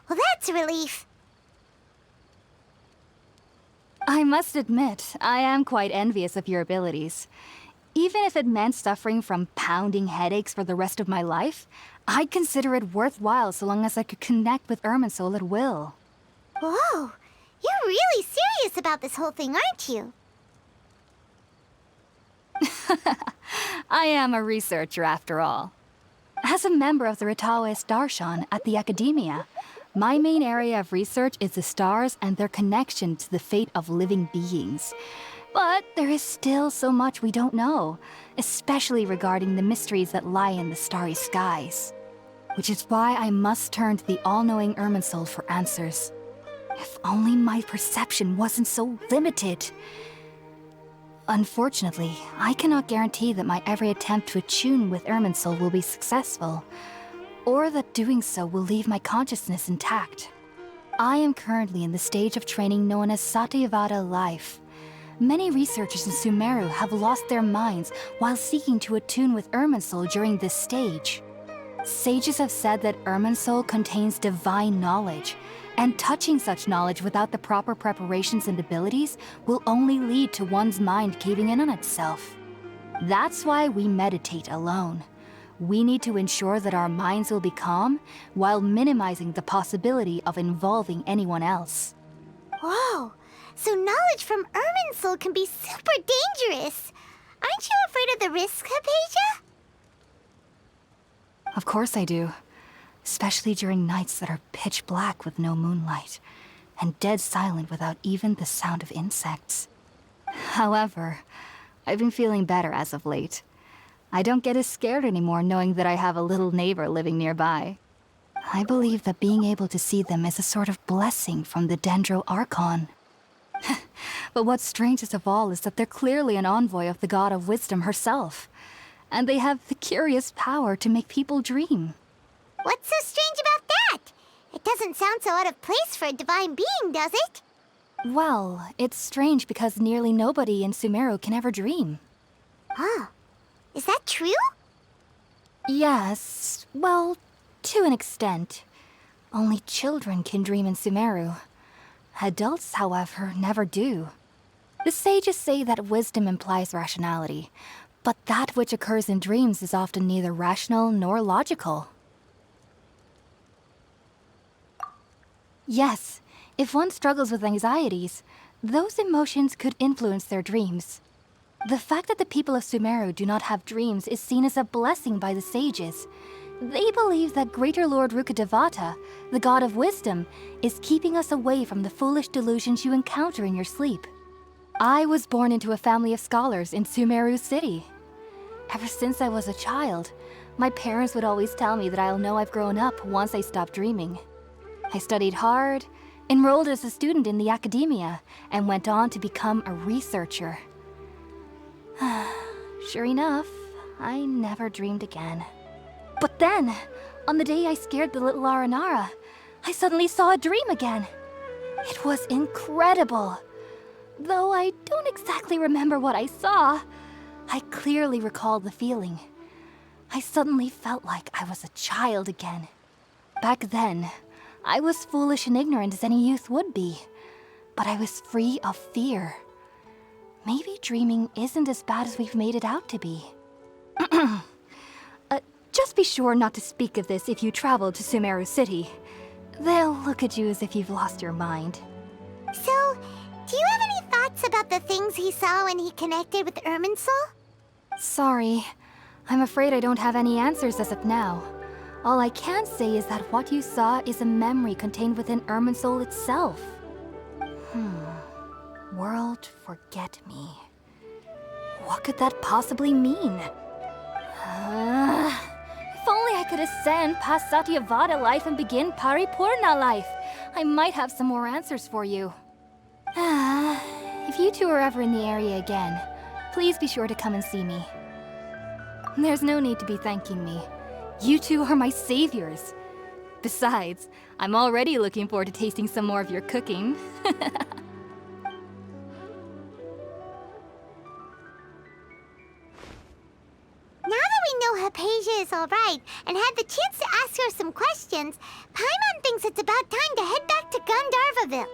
Well, that's a relief. I must admit, I am quite envious of your abilities. Even if it meant suffering from pounding headaches for the rest of my life, I'd consider it worthwhile so long as I could connect with Irminsul at will. Whoa, you're really serious about this whole thing, aren't you? I am a researcher after all. As a member of the Ritaoist Darshan at the Academia, my main area of research is the stars and their connection to the fate of living beings. But there is still so much we don't know, especially regarding the mysteries that lie in the starry skies. Which is why I must turn to the all-knowing Irminsul for answers. If only my perception wasn't so limited. Unfortunately, I cannot guarantee that my every attempt to attune with Irminsul will be successful. or that doing so will leave my consciousness intact. I am currently in the stage of training known as Satyavada life. Many researchers in Sumeru have lost their minds while seeking to attune with Irminsul during this stage. Sages have said that Irminsul contains divine knowledge, and touching such knowledge without the proper preparations and abilities will only lead to one's mind caving in on itself. That's why we meditate alone. We need to ensure that our minds will be calm while minimizing the possibility of involving anyone else. Whoa, so knowledge from Irminsul can be super dangerous. Aren't you afraid of the risks, Hypatia? Of course I do. Especially during nights that are pitch black with no moonlight, and dead silent without even the sound of insects. However, I've been feeling better as of late. I don't get as scared anymore knowing that I have a little neighbor living nearby. I believe that being able to see them is a sort of blessing from the Dendro Archon. But what's strangest of all is that they're clearly an envoy of the God of Wisdom herself, and they have the curious power to make people dream. What's so strange about that? It doesn't sound so out of place for a divine being, does it? Well, it's strange because nearly nobody in Sumeru can ever dream. Oh, is that true? Yes, well, to an extent. Only children can dream in Sumeru. Adults, however, never do. The sages say that wisdom implies rationality, but that which occurs in dreams is often neither rational nor logical. Yes, if one struggles with anxieties, those emotions could influence their dreams. The fact that the people of Sumeru do not have dreams is seen as a blessing by the sages. They believe that Greater Lord Rukkhadevata, the god of wisdom, is keeping us away from the foolish delusions you encounter in your sleep. I was born into a family of scholars in Sumeru City. Ever since I was a child, my parents would always tell me that I'll know I've grown up once I stop dreaming. I studied hard, enrolled as a student in the academia, and went on to become a researcher. Sure enough, I never dreamed again. But then, on the day I scared the little Aranara, I suddenly saw a dream again. It was incredible. Though I don't exactly remember what I saw, I clearly recall the feeling. I suddenly felt like I was a child again. Back then, I was foolish and ignorant as any youth would be, but I was free of fear. Maybe dreaming isn't as bad as we've made it out to be. Just be sure not to speak of this if you travel to Sumeru City. They'll look at you as if you've lost your mind. So, do you have any thoughts about the things he saw when he connected with Irminsul? Sorry, I'm afraid I don't have any answers as of now. All I can say is that what you saw is a memory contained within Irminsul itself. World forget me. What could that possibly mean? If only I could ascend past Satyavada life and begin Paripurna life, I might have some more answers for you. If you two are ever in the area again, please be sure to come and see me. There's no need to be thanking me. You two are my saviors. Besides, I'm already looking forward to tasting some more of your cooking. Now that we know Hypatia is alright and had the chance to ask her some questions, Paimon thinks it's about time to head back to Gandharvaville.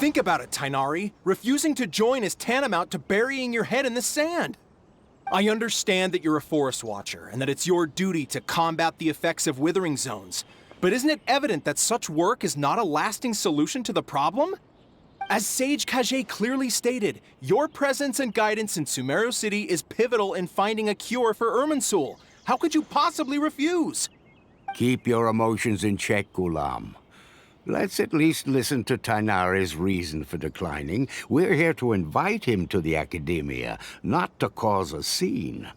Think about it, Tainari. Refusing to join is tantamount to burying your head in the sand. I understand that you're a forest watcher and that it's your duty to combat the effects of withering zones. But isn't it evident that such work is not a lasting solution to the problem? As Sage Kage clearly stated, your presence and guidance in Sumeru City is pivotal in finding a cure for Irminsul. How could you possibly refuse? Keep your emotions in check, Gulam. Let's at least listen to Tainari's reason for declining. We're here to invite him to the Academia, not to cause a scene.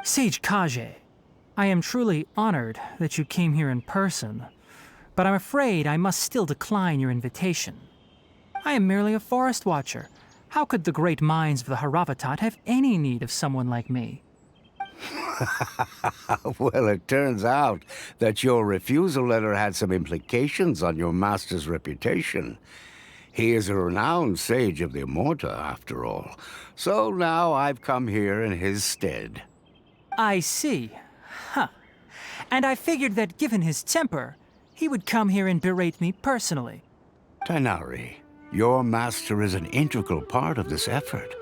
Sage Kage, I am truly honored that you came here in person, but I'm afraid I must still decline your invitation. I am merely a forest watcher. How could the great minds of the Haravatat have any need of someone like me? Well, it turns out that your refusal letter had some implications on your master's reputation. He is a renowned sage of the Immorta, after all. So now I've come here in his stead. I see. Huh. And I figured that given his temper, he would come here and berate me personally. Tainari, your master is an integral part of this effort,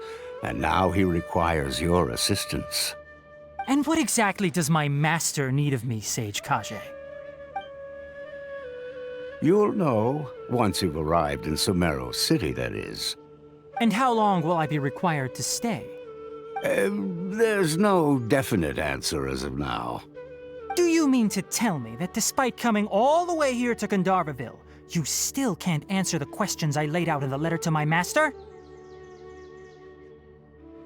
and now he requires your assistance. And what exactly does my master need of me, Sage Kage? You'll know once you've arrived in Sumeru City, that is. And how long will I be required to stay? There's no definite answer as of now. Do you mean to tell me that despite coming all the way here to Gandharvaville, you still can't answer the questions I laid out in the letter to my master?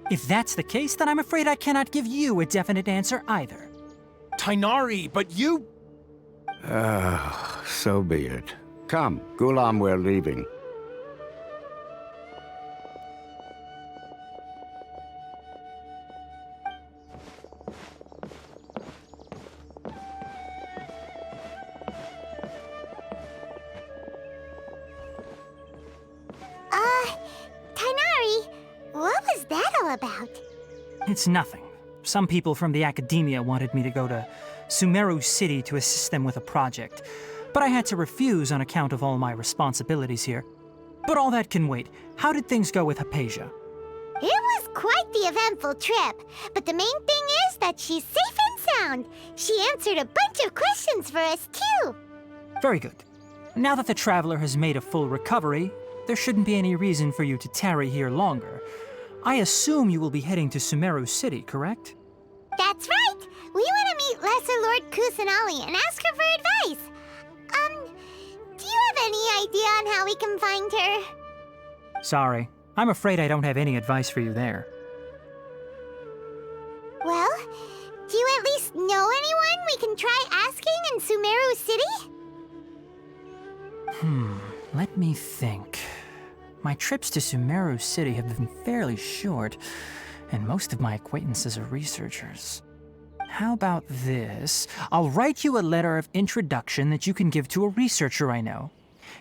If that's the case, then I'm afraid I cannot give you a definite answer either. Tainari, but you... So be it. Come, Gulam, we're leaving. Tainari, what was that all about? It's nothing. Some people from the Academia wanted me to go to Sumeru City to assist them with a project, but I had to refuse on account of all my responsibilities here. But all that can wait. How did things go with Hypatia? It was quite the eventful trip, but the main thing is that she's safe and sound. She answered a bunch of questions for us, too. Very good. Now that the traveler has made a full recovery, there shouldn't be any reason for you to tarry here longer. I assume you will be heading to Sumeru City, correct? That's right. We want to meet Lesser Lord Kusanali and ask her for advice. Do you have any idea on how we can find her? Sorry. I'm afraid I don't have any advice for you there. Well, do you at least know anyone we can try asking in Sumeru City? Let me think. My trips to Sumeru City have been fairly short, and most of my acquaintances are researchers. How about this? I'll write you a letter of introduction that you can give to a researcher I know.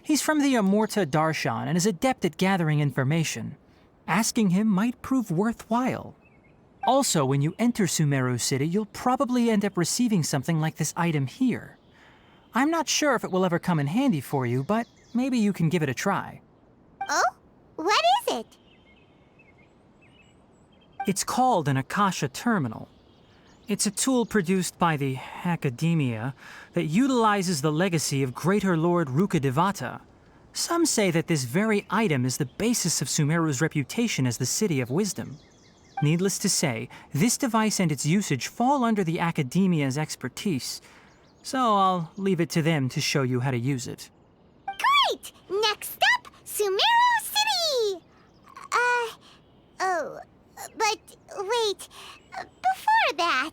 He's from the Immorta Darshan and is adept at gathering information. Asking him might prove worthwhile. Also, when you enter Sumeru City, you'll probably end up receiving something like this item here. I'm not sure if it will ever come in handy for you, but maybe you can give it a try. Oh? What is it? It's called an Akasha Terminal. It's a tool produced by the Academia that utilizes the legacy of Greater Lord Rukkhadevata. Some say that this very item is the basis of Sumeru's reputation as the City of Wisdom. Needless to say, this device and its usage fall under the Academia's expertise, so I'll leave it to them to show you how to use it. Great! Next up, Sumeru City! But wait, before that...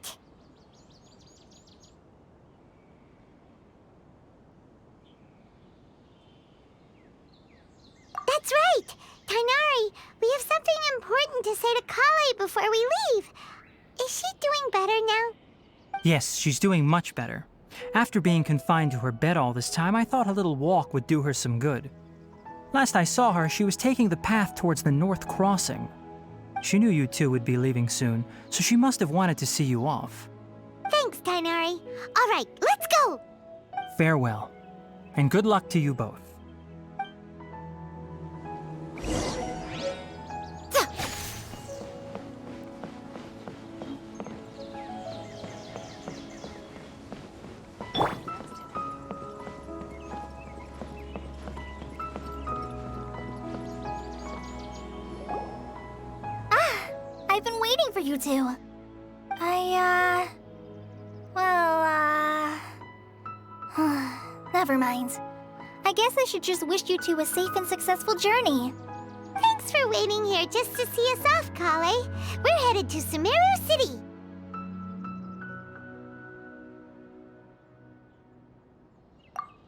That's right! Tainari, we have something important to say to Kale before we leave. Is she doing better now? Yes, she's doing much better. After being confined to her bed all this time, I thought a little walk would do her some good. Last I saw her, she was taking the path towards the North Crossing. She knew you two would be leaving soon, so she must have wanted to see you off. Thanks, Tainari. All right, let's go! Farewell, and good luck to you both. for you two. Never mind. I guess I should just wish you two a safe and successful journey. Thanks for waiting here just to see us off, Kale. We're headed to Sumeru City.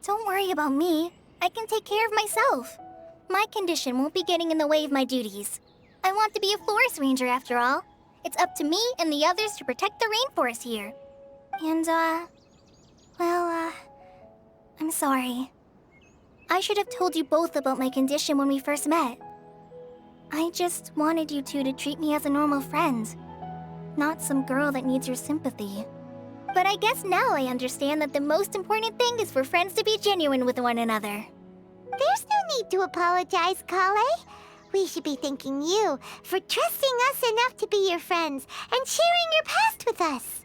Don't worry about me. I can take care of myself. My condition won't be getting in the way of my duties. I want to be a forest ranger after all. It's up to me and the others to protect the rainforest here. And, I'm sorry. I should have told you both about my condition when we first met. I just wanted you two to treat me as a normal friend, not some girl that needs your sympathy. But I guess now I understand that the most important thing is for friends to be genuine with one another. There's no need to apologize, Kale. We should be thanking you for trusting us enough to be your friends and sharing your past with us.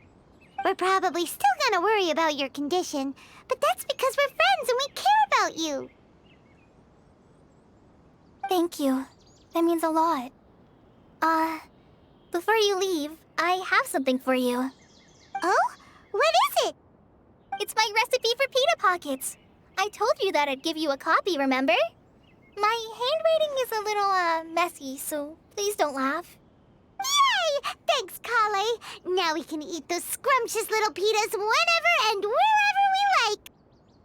We're probably still gonna worry about your condition, but that's because we're friends and we care about you. Thank you. That means a lot. Before you leave, I have something for you. Oh? What is it? It's my recipe for pita pockets. I told you that I'd give you a copy, remember? My handwriting is a little, messy, so please don't laugh. Yay! Thanks, Kale. Now we can eat those scrumptious little pitas whenever and wherever we like.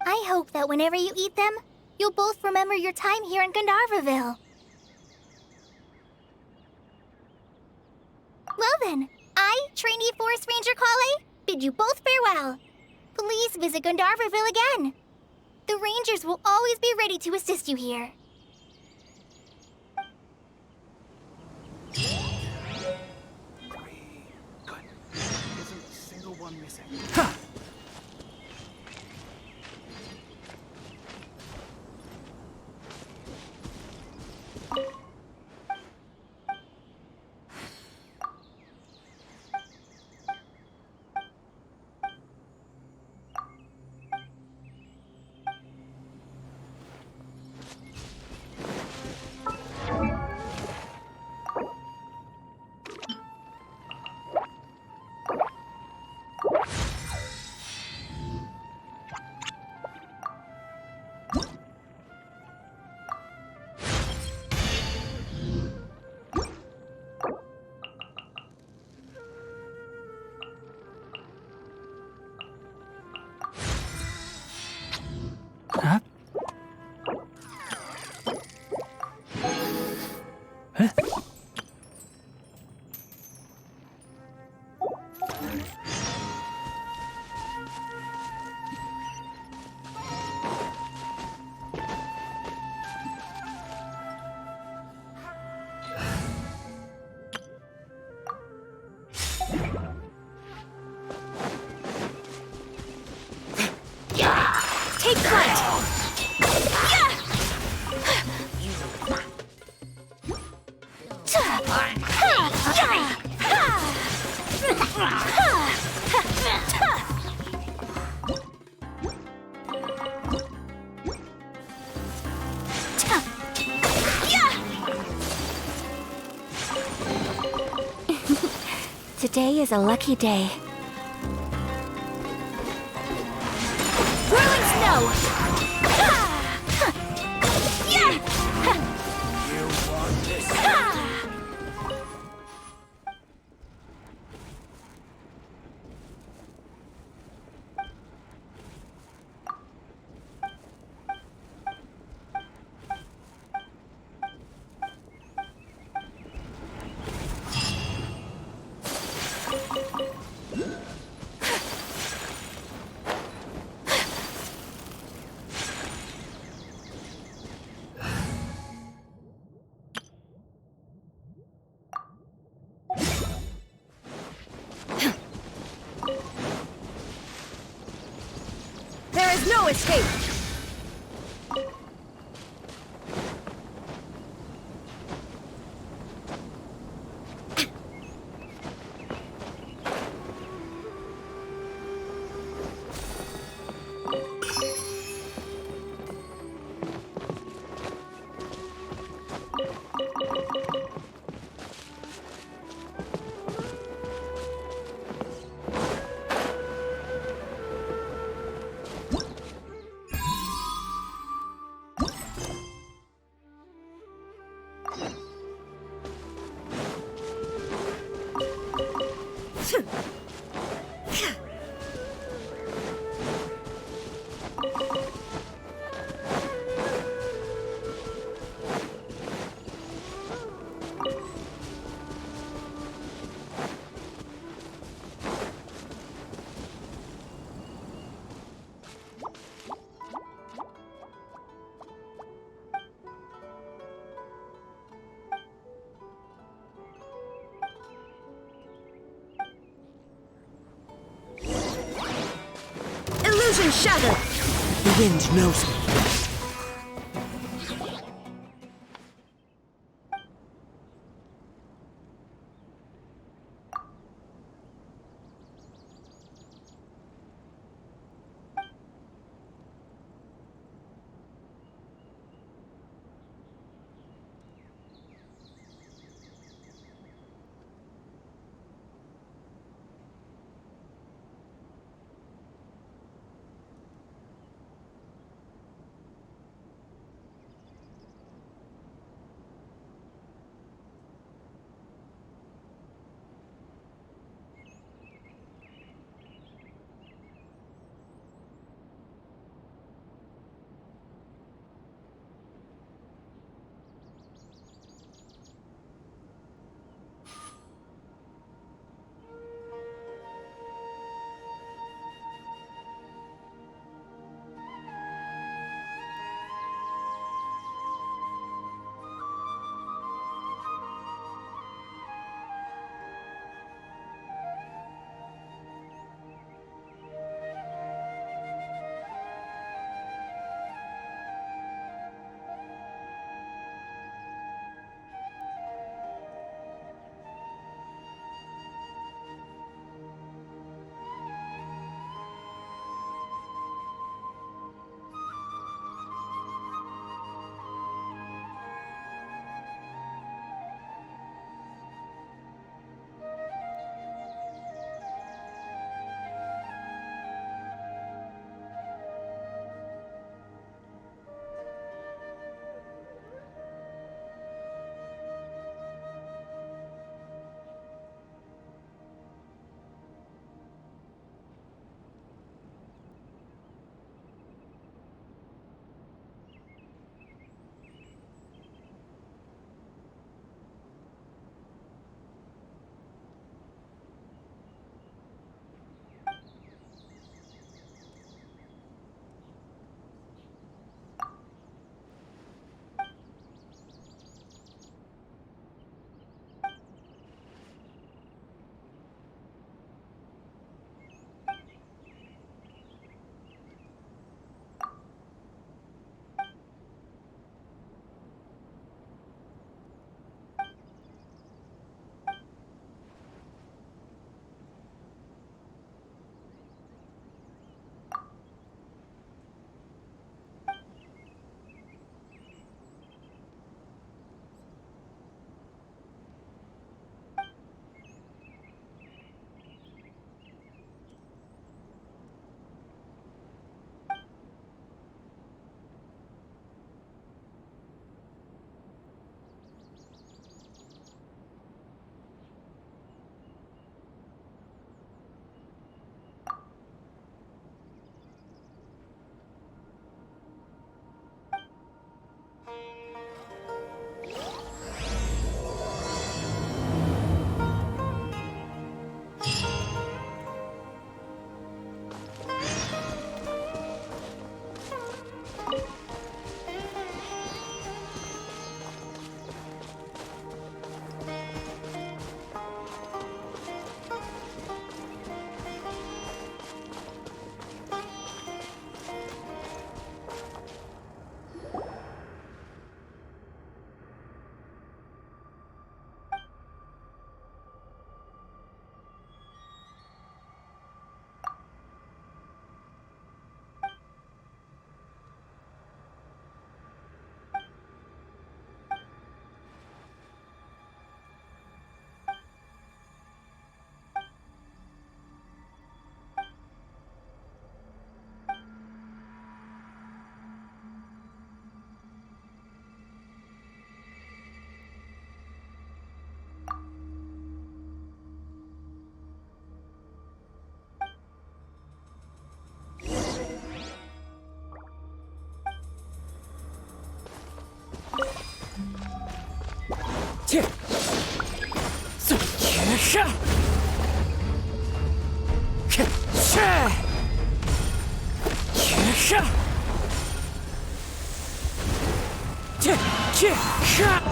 I hope that whenever you eat them, you'll both remember your time here in Gandharvaville. Well then, I, trainee Forest Ranger Kale, bid you both farewell. Please visit Gandharvaville again. The Rangers will always be ready to assist you here. Good. Isn't a single one missing. Huh? Huh? Take flight! Today is a lucky day. Whirling snow! You want this? There is no escape! be shattered! The wind knows me.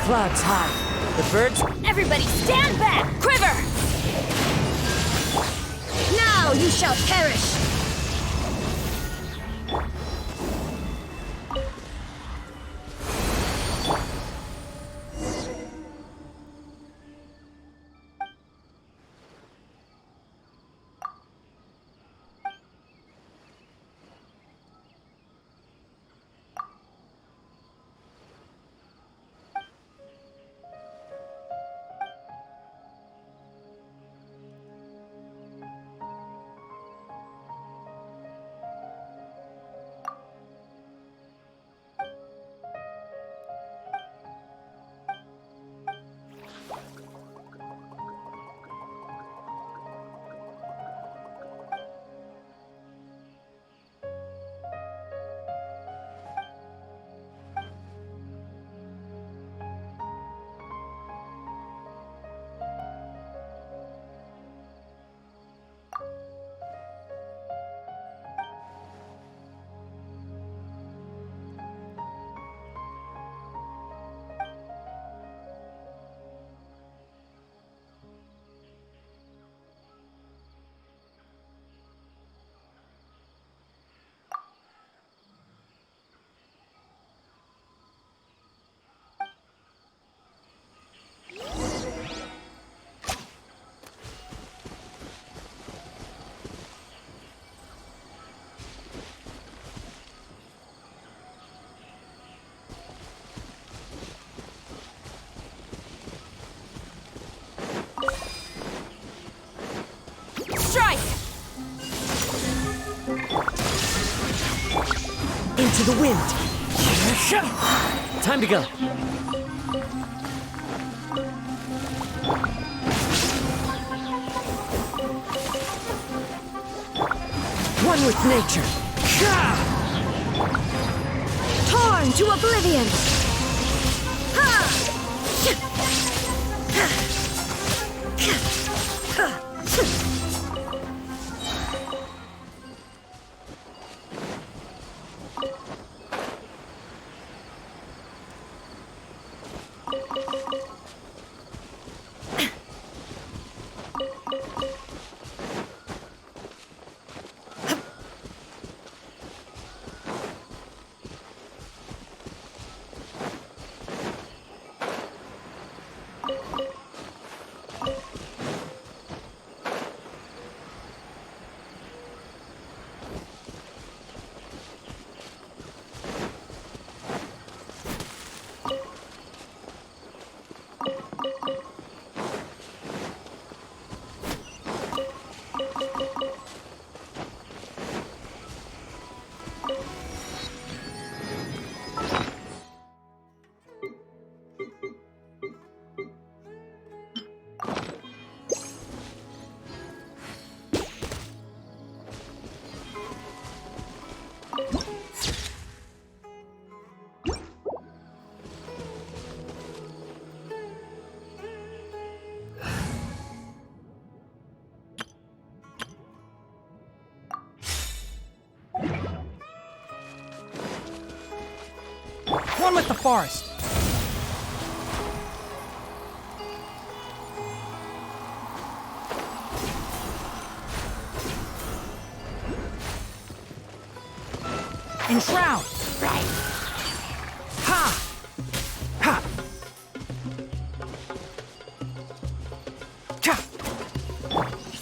Clouds high. The birds. Everybody stand back! Quiver! Now you shall perish. Into the wind. Time to go. One with nature. Torn to oblivion! One with the forest. Enshroud. Right. Ha! Ha! Cha!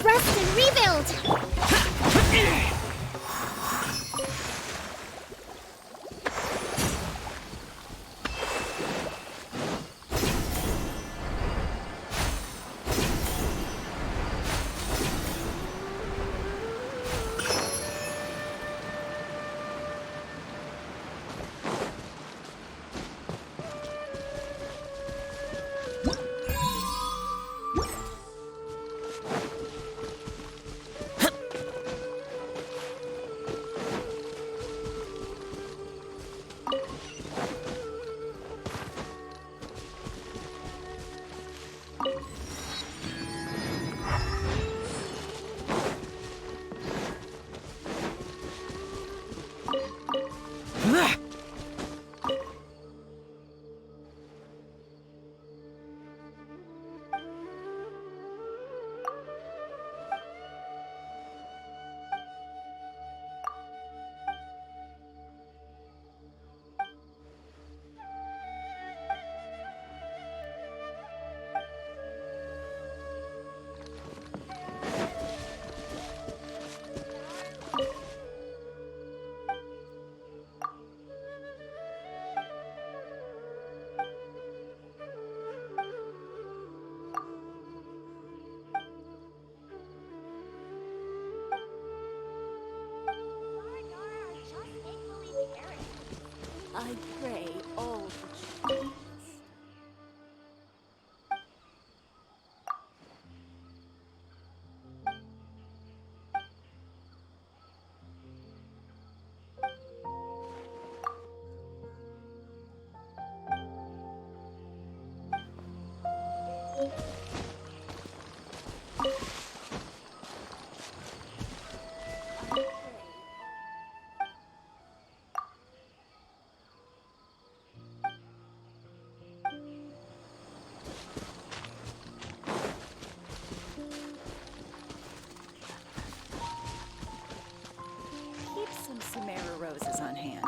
Rest and rebuild! I pray all the trees. Keep some Sumeru roses on hand.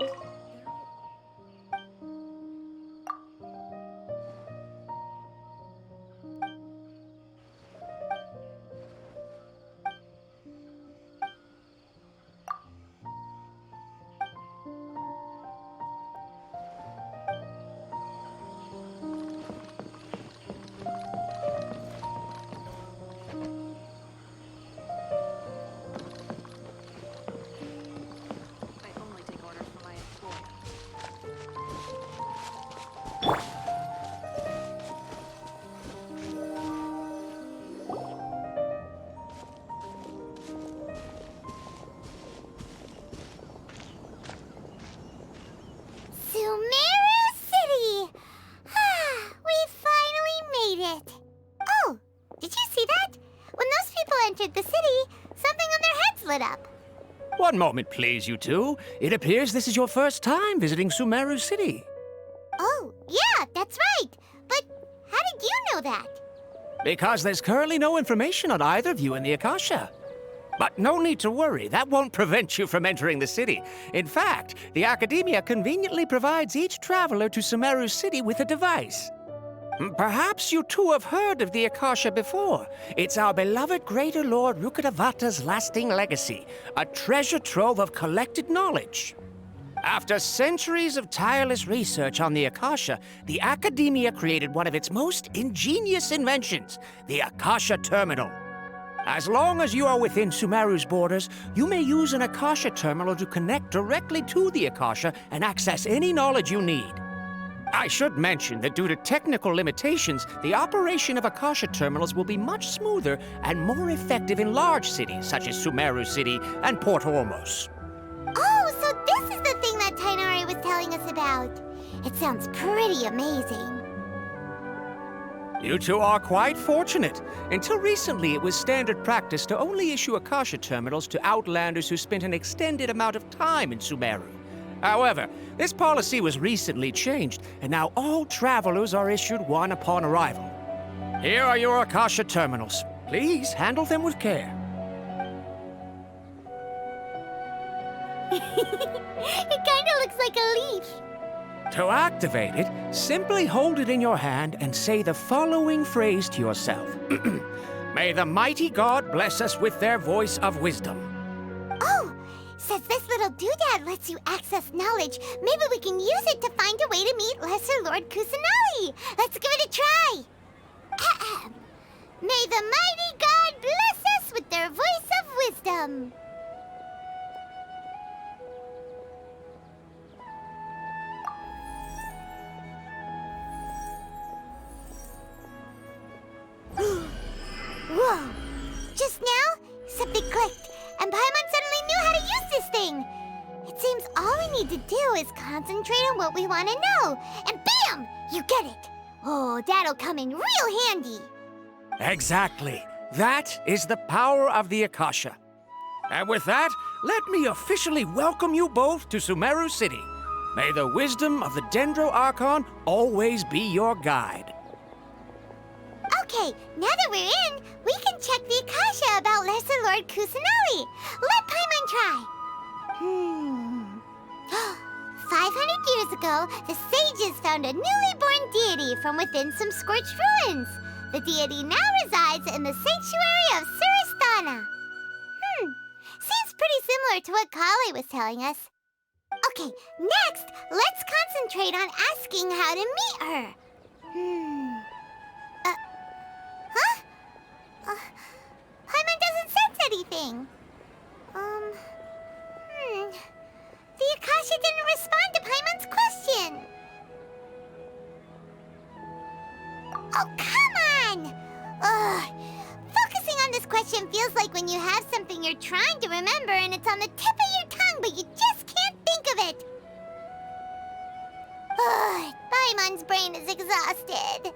One moment, please, you two. It appears this is your first time visiting Sumeru City. Oh, yeah, that's right. But how did you know that? Because there's currently no information on either of you in the Akasha. But no need to worry, that won't prevent you from entering the city. In fact, the Academia conveniently provides each traveler to Sumeru City with a device. Perhaps you two have heard of the Akasha before. It's our beloved Greater Lord Rukkhadevata's lasting legacy, a treasure trove of collected knowledge. After centuries of tireless research on the Akasha, the Academia created one of its most ingenious inventions, the Akasha Terminal. As long as you are within Sumeru's borders, you may use an Akasha terminal to connect directly to the Akasha and access any knowledge you need. I should mention that due to technical limitations, the operation of Akasha terminals will be much smoother and more effective in large cities such as Sumeru City and Port Ormos. Oh, so this is the thing that Tainari was telling us about. It sounds pretty amazing. You two are quite fortunate. Until recently, it was standard practice to only issue Akasha terminals to outlanders who spent an extended amount of time in Sumeru. However, this policy was recently changed, and now all travelers are issued one upon arrival. Here are your Akasha terminals. Please handle them with care. It kinda looks like a leaf. To activate it, simply hold it in your hand and say the following phrase to yourself. May the mighty God bless us with their voice of wisdom. Oh, says this little doodad lets you access knowledge. Maybe we can use it to find a way to meet Lesser Lord Kusanali. Let's give it a try. Ahem. May the mighty God bless us with their voice of wisdom. Whoa! Just now, something clicked, and Paimon suddenly knew how to use this thing! It seems all we need to do is concentrate on what we want to know, and bam! You get it! Oh, that'll come in real handy! Exactly. That is the power of the Akasha. And with that, let me officially welcome you both to Sumeru City. May the wisdom of the Dendro Archon always be your guide. Okay, now that we're in, we can check the Akasha about Lesser Lord Kusanali. Let Paimon try. 500 years ago, the sages found a newly born deity from within some scorched ruins. The deity now resides in the sanctuary of Suristana. Seems pretty similar to what Kale was telling us. Okay, next, let's concentrate on asking how to meet her. Paimon doesn't sense anything. The Akasha didn't respond to Paimon's question. Oh, come on! Ugh. Focusing on this question feels like when you have something you're trying to remember and it's on the tip of your tongue, but you just can't think of it. Ugh. Paimon's brain is exhausted.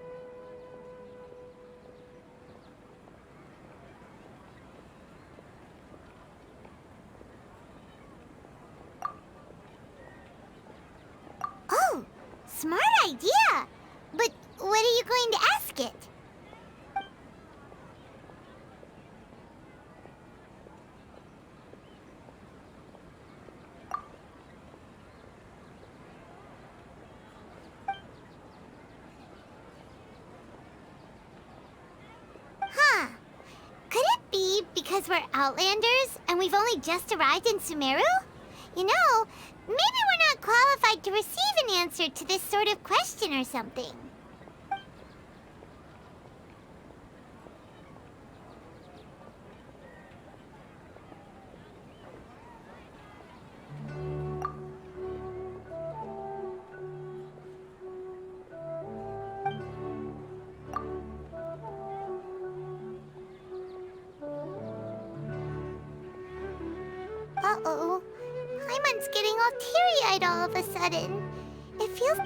Oh, smart idea. But what are you going to ask it? Huh. Could it be because we're Outlanders and we've only just arrived in Sumeru? You know, maybe we're not qualified to receive an answer to this sort of question or something. Uh-oh. Paimon's getting all teary-eyed all of a sudden. It feels...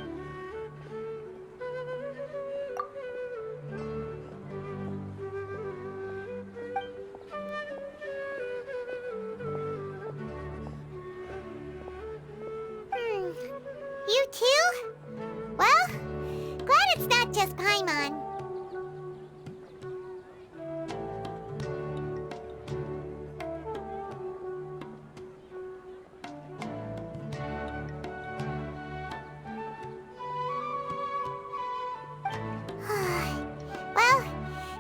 You too? Well, glad it's not just Paimon. Well,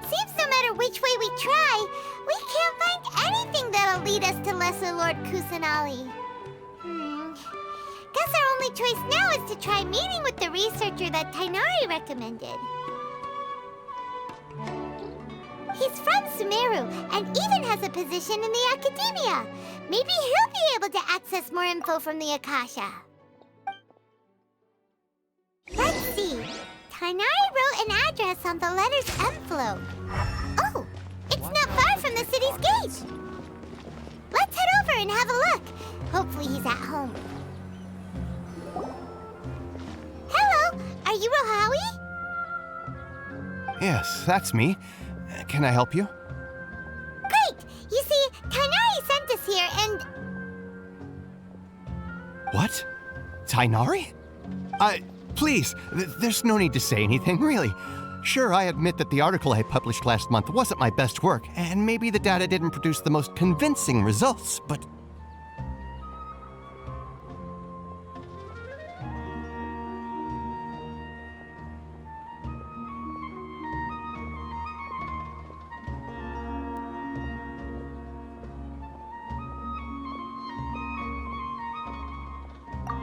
seems no matter which way we try, we can't find anything that'll lead us to Lesser Lord Kusanali. Guess our only choice now is to try meeting with the researcher that Tainari recommended. He's from Sumeru and even has a position in the Academia. Maybe he'll be able to access more info from the Akasha. Let's see. Tainari wrote an address on the letter's envelope. Oh, it's not far from the city's gate. Let's head over and have a look. Hopefully he's at home. Hello, are you Rohawi? Yes, that's me. Can I help you? Great! You see, Tainari sent us here and... What? Tainari? Please, there's no need to say anything, really. Sure, I admit that the article I published last month wasn't my best work, and maybe the data didn't produce the most convincing results, but...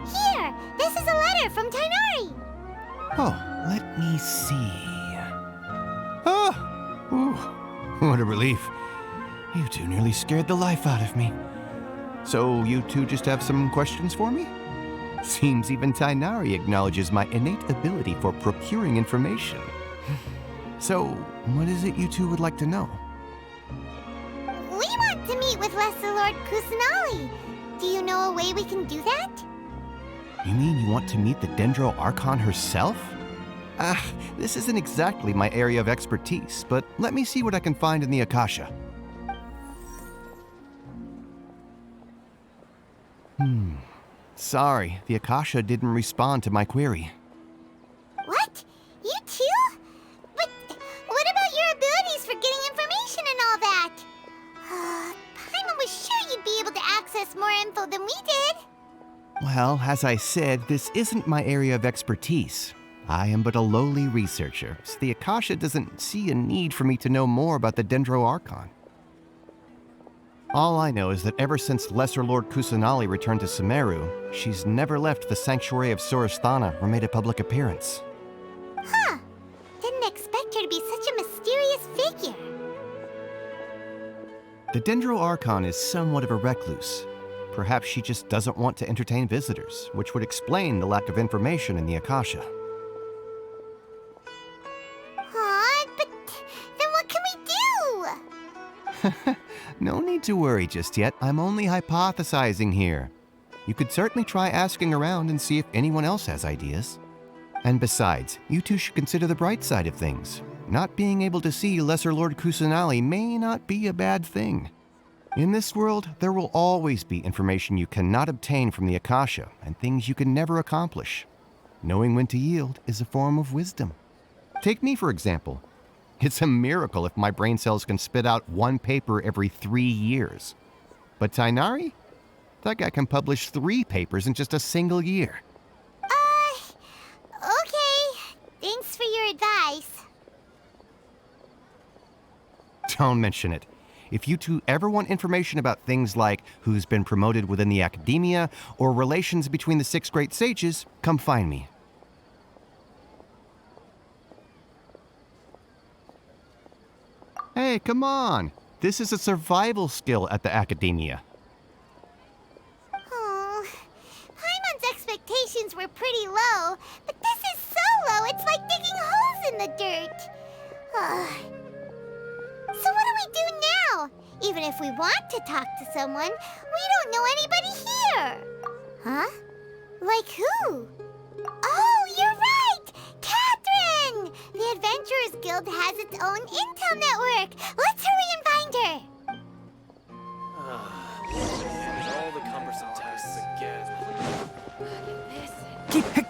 Here! This is a letter from Tainari! Oh, let me see. Oh! Ooh, what a relief. You two nearly scared the life out of me. So, you two just have some questions for me? Seems even Tainari acknowledges my innate ability for procuring information. So, what is it you two would like to know? We want to meet with Lesser Lord Kusanali. Do you know a way we can do that? You mean you want to meet the Dendro Archon herself? This isn't exactly my area of expertise, but let me see what I can find in the Akasha. Sorry, the Akasha didn't respond to my query. What? You too? But what about your abilities for getting information and all that? Paimon was sure you'd be able to access more info than we did. Well, as I said, this isn't my area of expertise. I am but a lowly researcher, so the Akasha doesn't see a need for me to know more about the Dendro Archon. All I know is that ever since Lesser Lord Kusanali returned to Sumeru, she's never left the Sanctuary of Sorasthana or made a public appearance. Huh. Didn't expect her to be such a mysterious figure. The Dendro Archon is somewhat of a recluse. Perhaps she just doesn't want to entertain visitors, which would explain the lack of information in the Akasha. But then what can we do? No need to worry just yet. I'm only hypothesizing here. You could certainly try asking around and see if anyone else has ideas. And besides, you two should consider the bright side of things. Not being able to see Lesser Lord Kusanali may not be a bad thing. In this world, there will always be information you cannot obtain from the Akasha and things you can never accomplish. Knowing when to yield is a form of wisdom. Take me, for example. It's a miracle if my brain cells can spit out one paper every 3 years. But Tainari? That guy can publish 3 papers in just a single year. Okay. Thanks for your advice. Don't mention it. If you two ever want information about things like who's been promoted within the Academia or relations between the 6 great sages, come find me. Hey, come on! This is a survival skill at the Academia. Oh, Paimon's expectations were pretty low, but this is so low it's like digging holes in the dirt. So what do we do now? Even if we want to talk to someone, we don't know anybody here. Huh? Like who? Oh, you're right! Catherine! The Adventurers Guild has its own intel network. Let's hurry and find her. All the cumbersome tasks again. Keep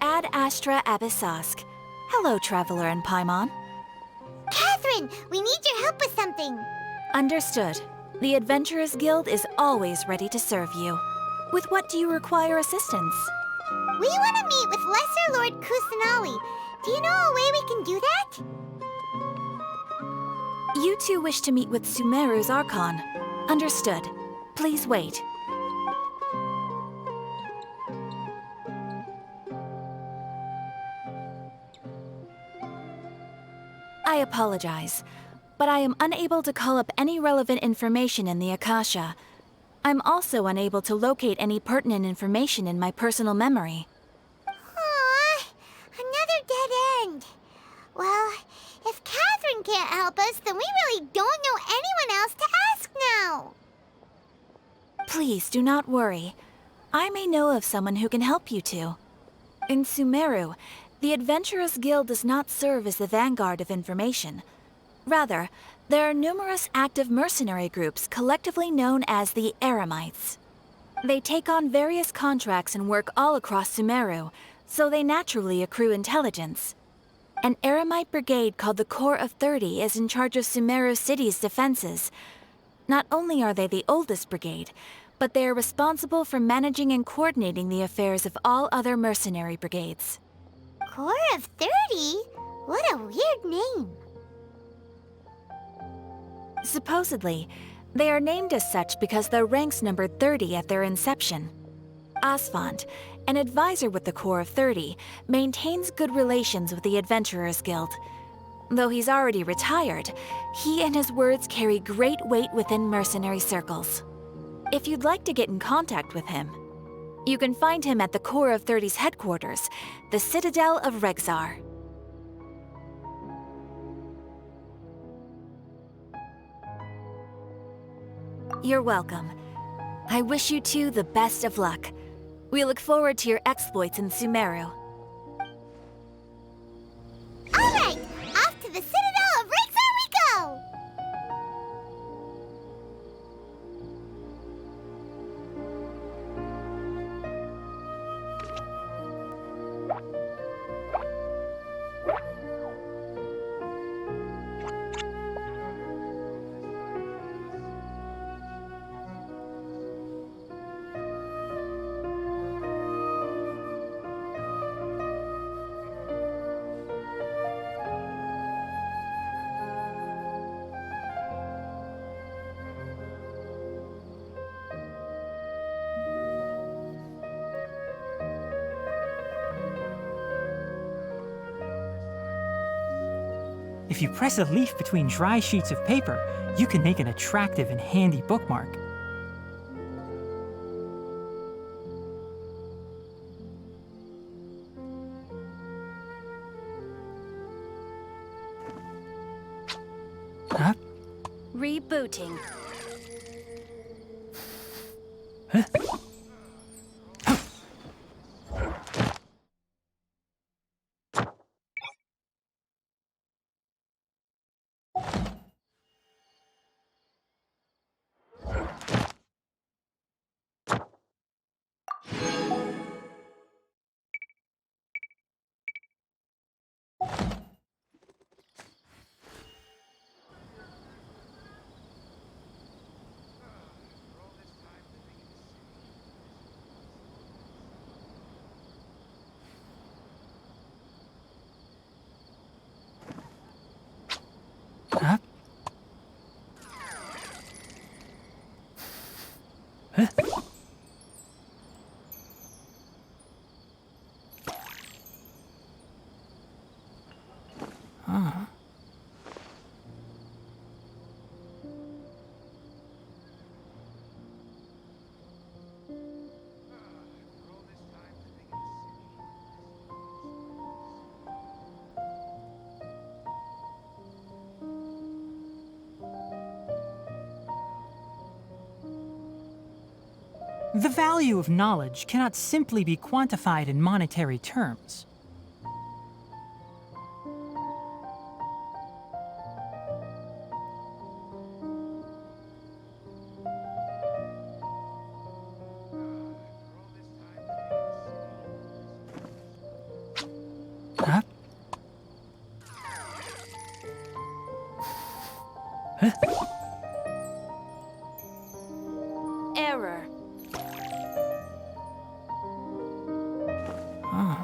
Ad Astra Abyssosk. Hello, Traveler and Paimon. Catherine, we need your help with something. Understood. The Adventurers Guild is always ready to serve you. With what do you require assistance? We want to meet with Lesser Lord Kusanali. Do you know a way we can do that? You two wish to meet with Sumeru's Archon. Understood. Please wait. I apologize, but I am unable to call up any relevant information in the Akasha. I'm also unable to locate any pertinent information in my personal memory. Aww, another dead end. Well, if Catherine can't help us, then we really don't know anyone else to ask now. Please do not worry. I may know of someone who can help you two. In Sumeru, the Adventurers Guild does not serve as the vanguard of information. Rather, there are numerous active mercenary groups collectively known as the Eremites. They take on various contracts and work all across Sumeru, so they naturally accrue intelligence. An Eremite brigade called the Corps of 30 is in charge of Sumeru City's defenses. Not only are they the oldest brigade, but they are responsible for managing and coordinating the affairs of all other mercenary brigades. Corps of 30? What a weird name. Supposedly, they are named as such because their ranks numbered 30 at their inception. Asfand, an advisor with the Corps of 30, maintains good relations with the Adventurers Guild. Though he's already retired, he and his words carry great weight within mercenary circles. If you'd like to get in contact with him, you can find him at the Corps of 30's headquarters, the Citadel of Rexar. You're welcome. I wish you two the best of luck. We look forward to your exploits in Sumeru. All right, off to the Citadel of Rexar we go! If you press a leaf between dry sheets of paper, you can make an attractive and handy bookmark. Huh? Rebooting. Huh? Huh? Huh? Huh. The value of knowledge cannot simply be quantified in monetary terms. Huh? Huh? Error. Huh.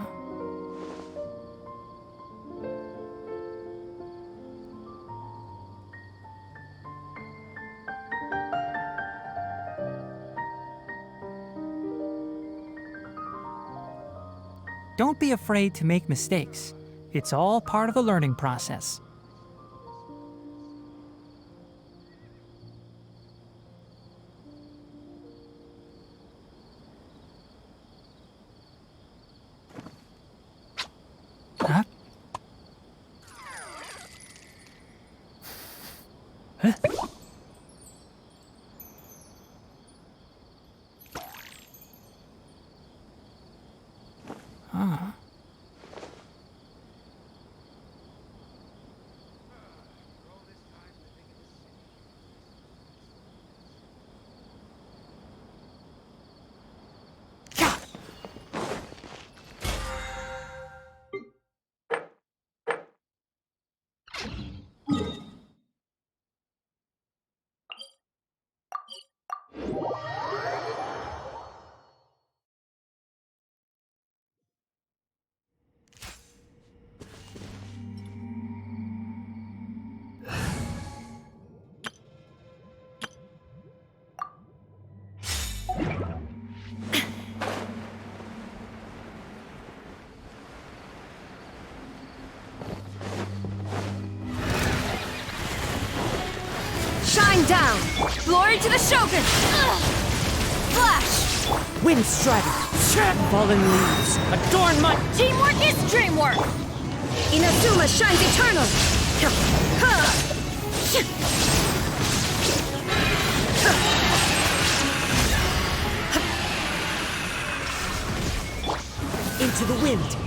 Don't be afraid to make mistakes. It's all part of the learning process. Huh? Huh? Huh. Shine down! Glory to the Shogun! Flash! Wind Strider! Fallen leaves! Adorn my... Teamwork is dreamwork! Inazuma shines eternal! Into the wind!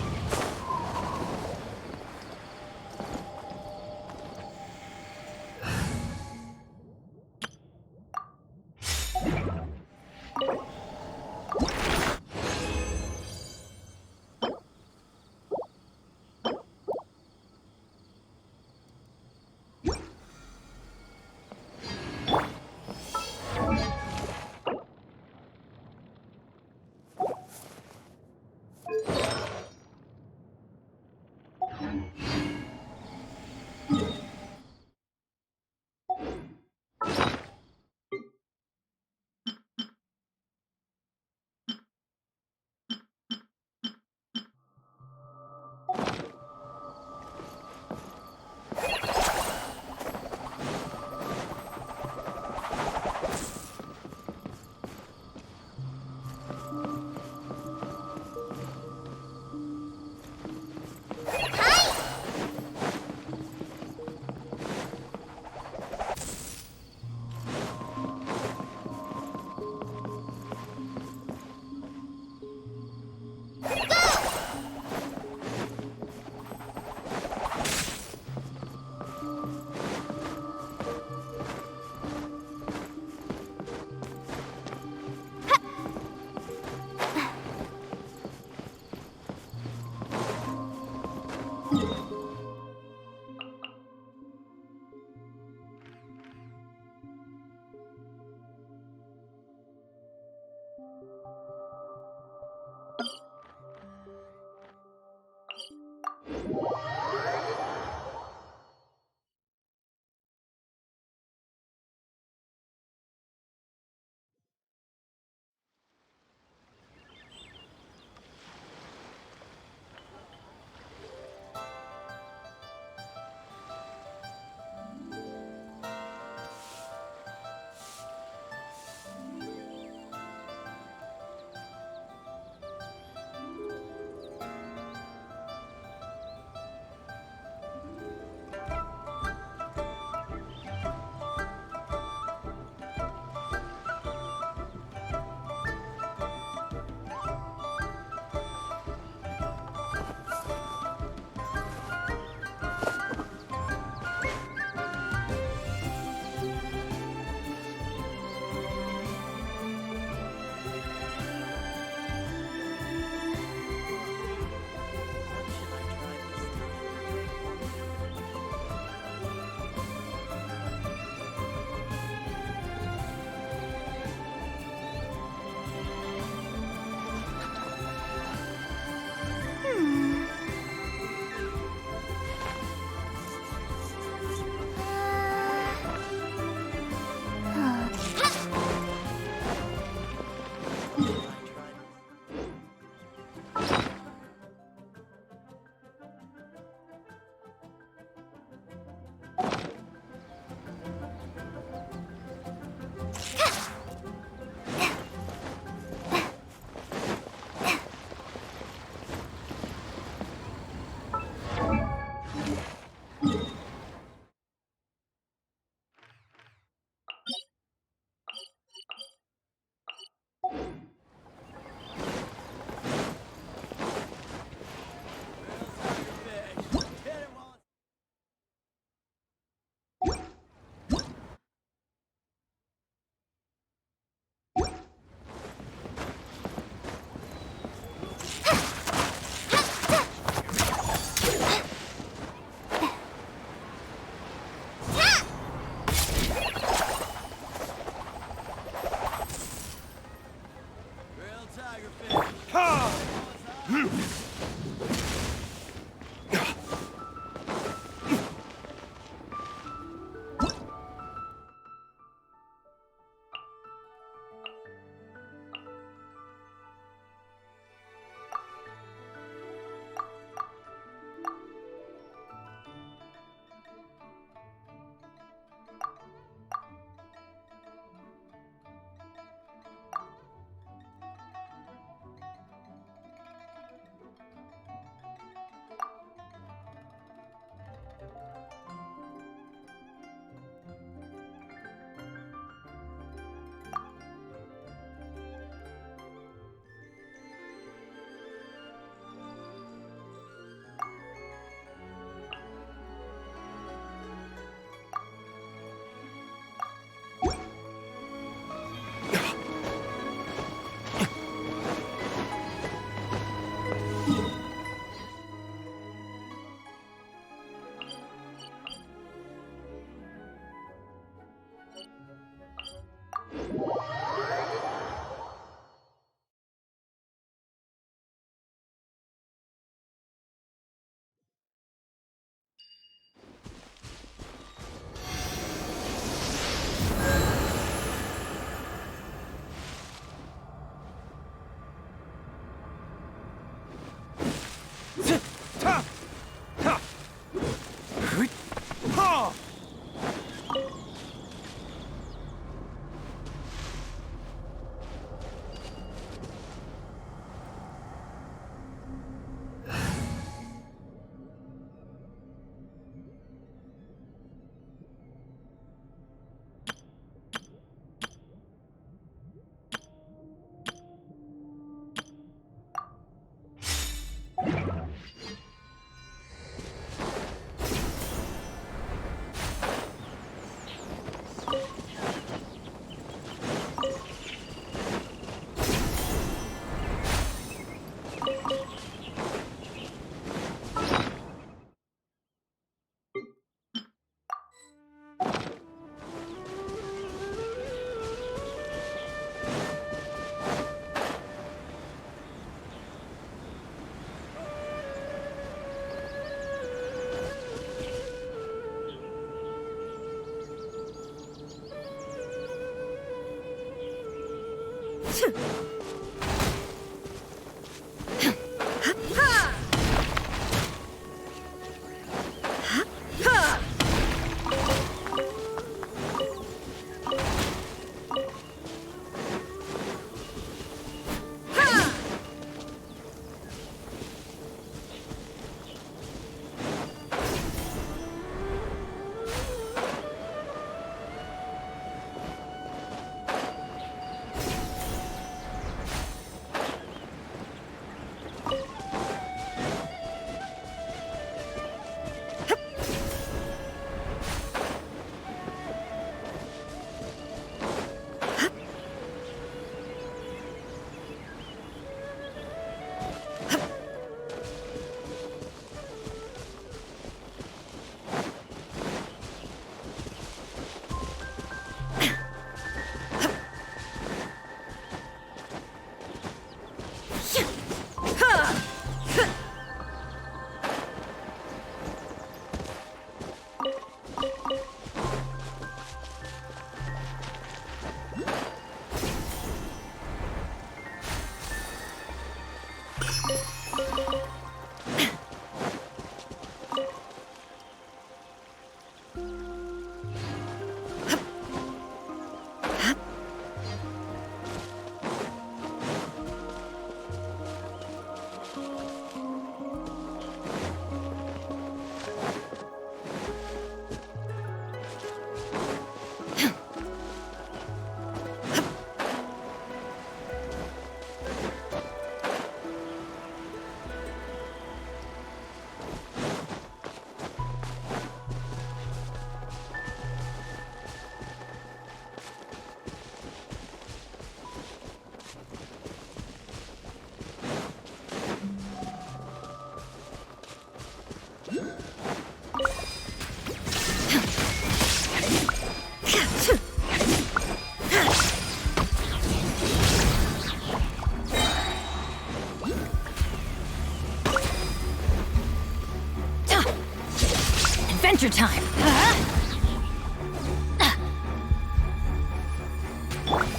Adventure time!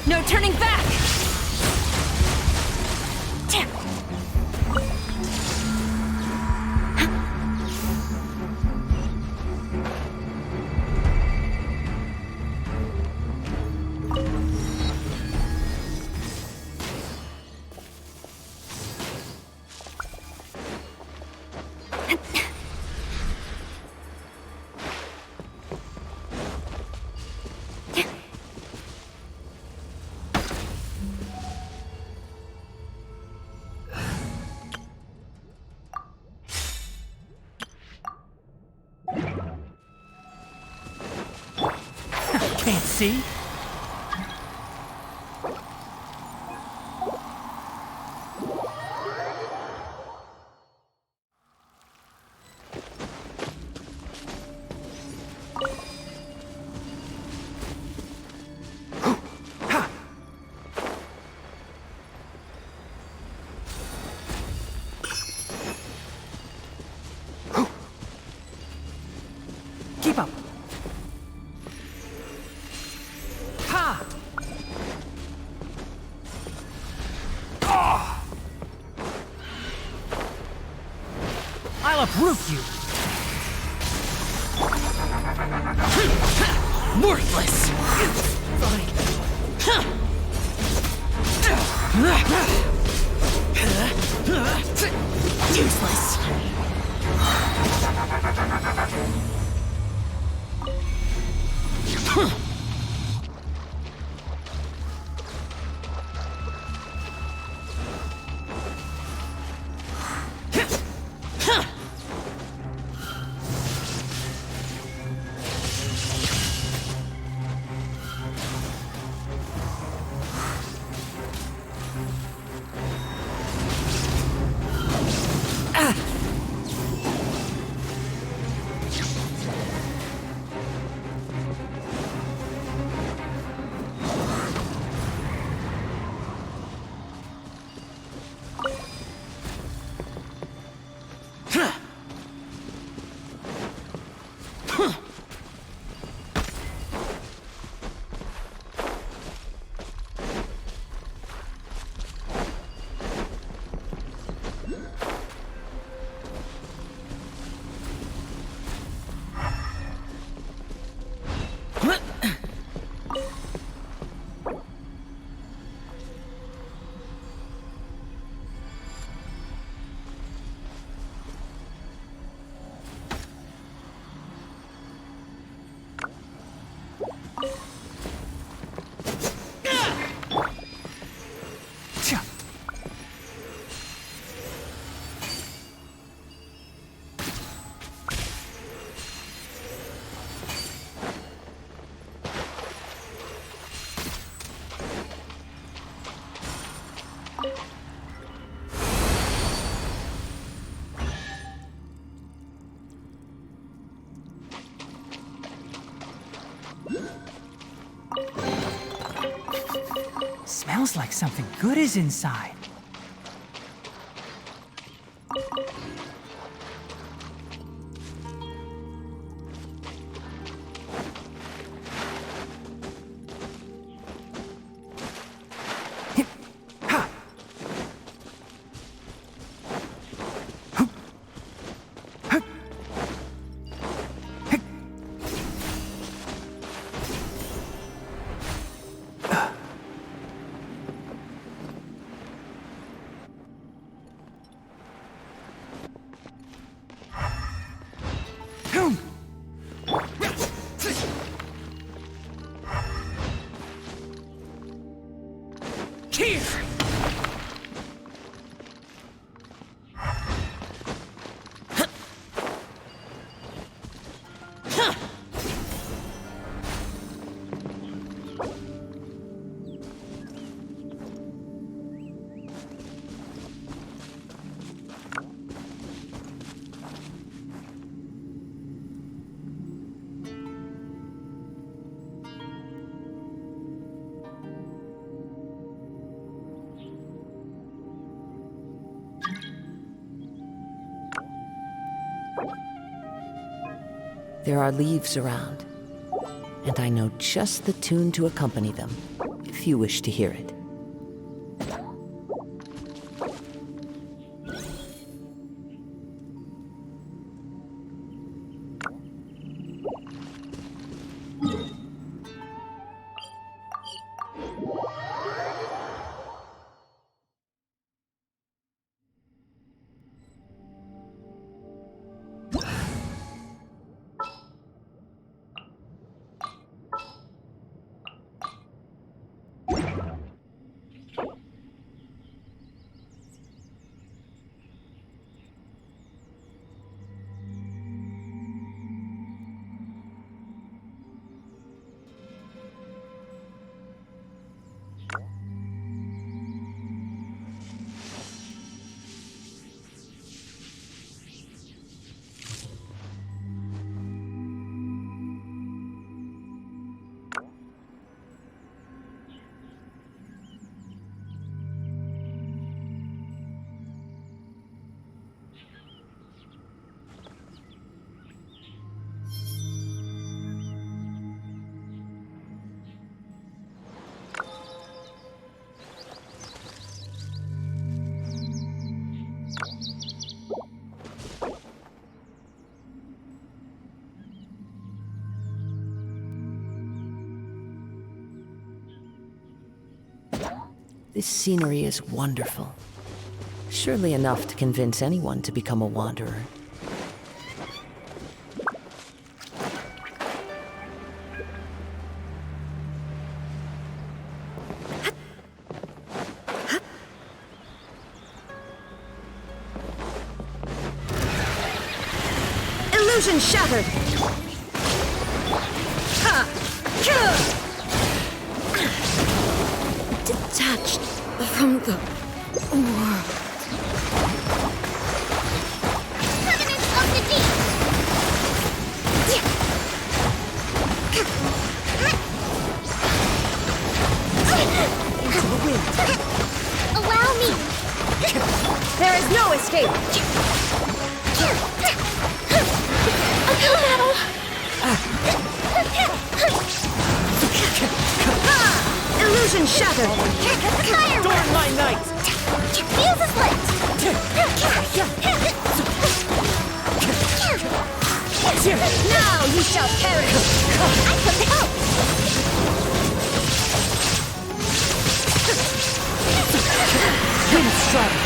No turning back! Can't see? Keep up. Ha! Oh! I'll uproot you. Worthless. Useless. Smells like something good is inside. There are leaves around, and I know just the tune to accompany them, if you wish to hear it. This scenery is wonderful. Surely enough to convince anyone to become a wanderer. Illusion shattered! Detached from the world. Covenant of the Deep! Into the wind. Allow me! There is no escape! Uphill battle! Illusion shattered! Fire! Adorn my night! Fuse is lit! Now you shall perish! I could help! Wind strike!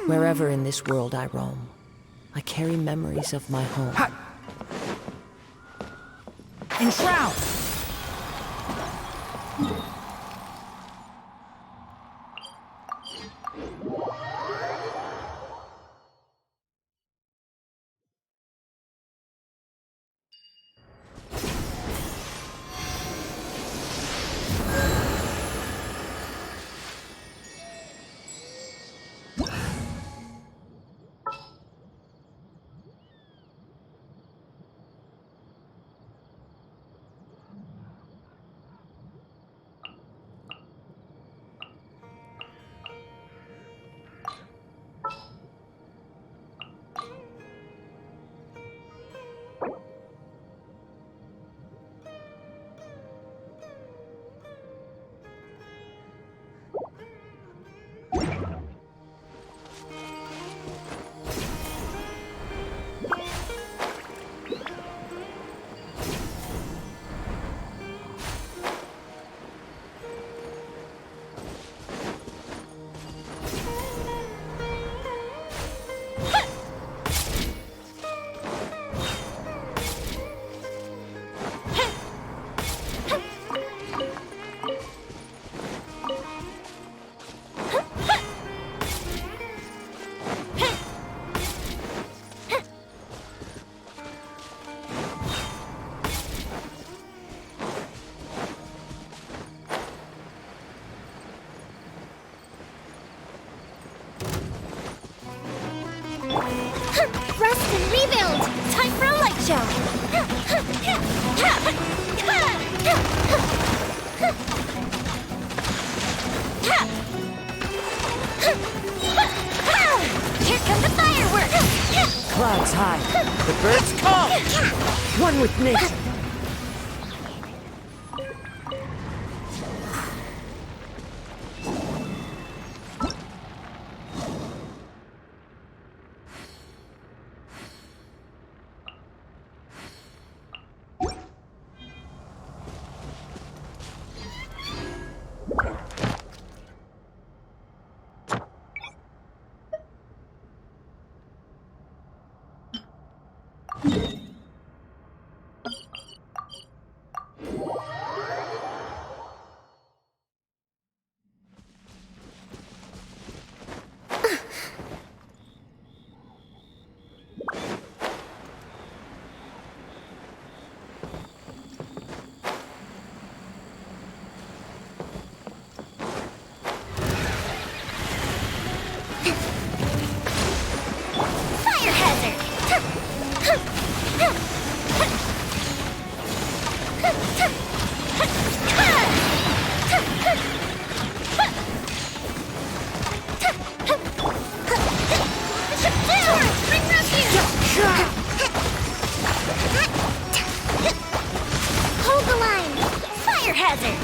Wherever in this world I roam, I carry memories of my home. Enshroud! Come! One with nature. Fire hazard! Bring rescue! Hold the line! Fire hazard!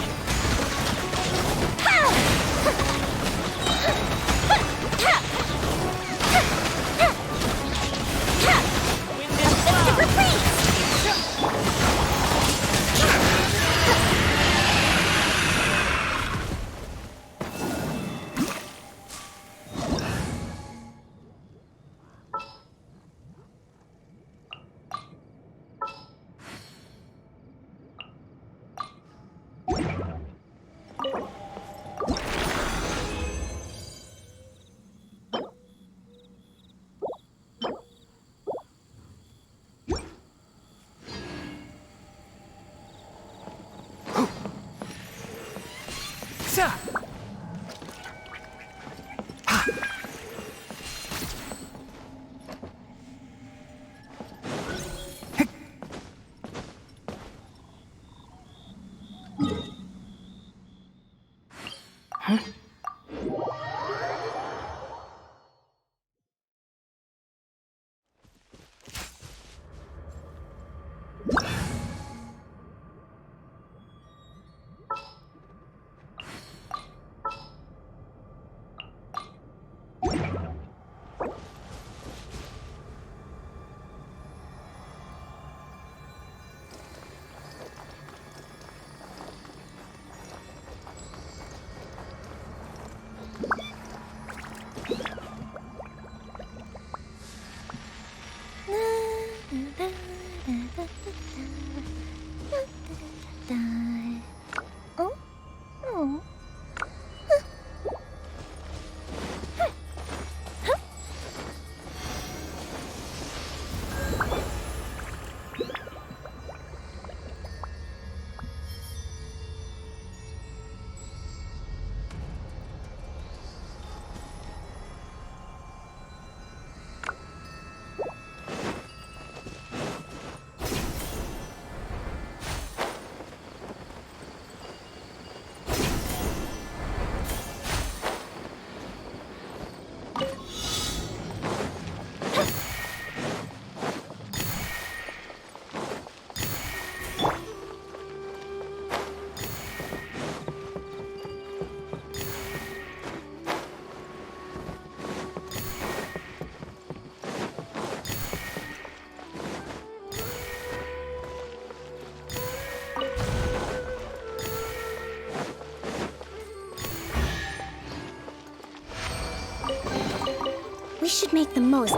We should make the most.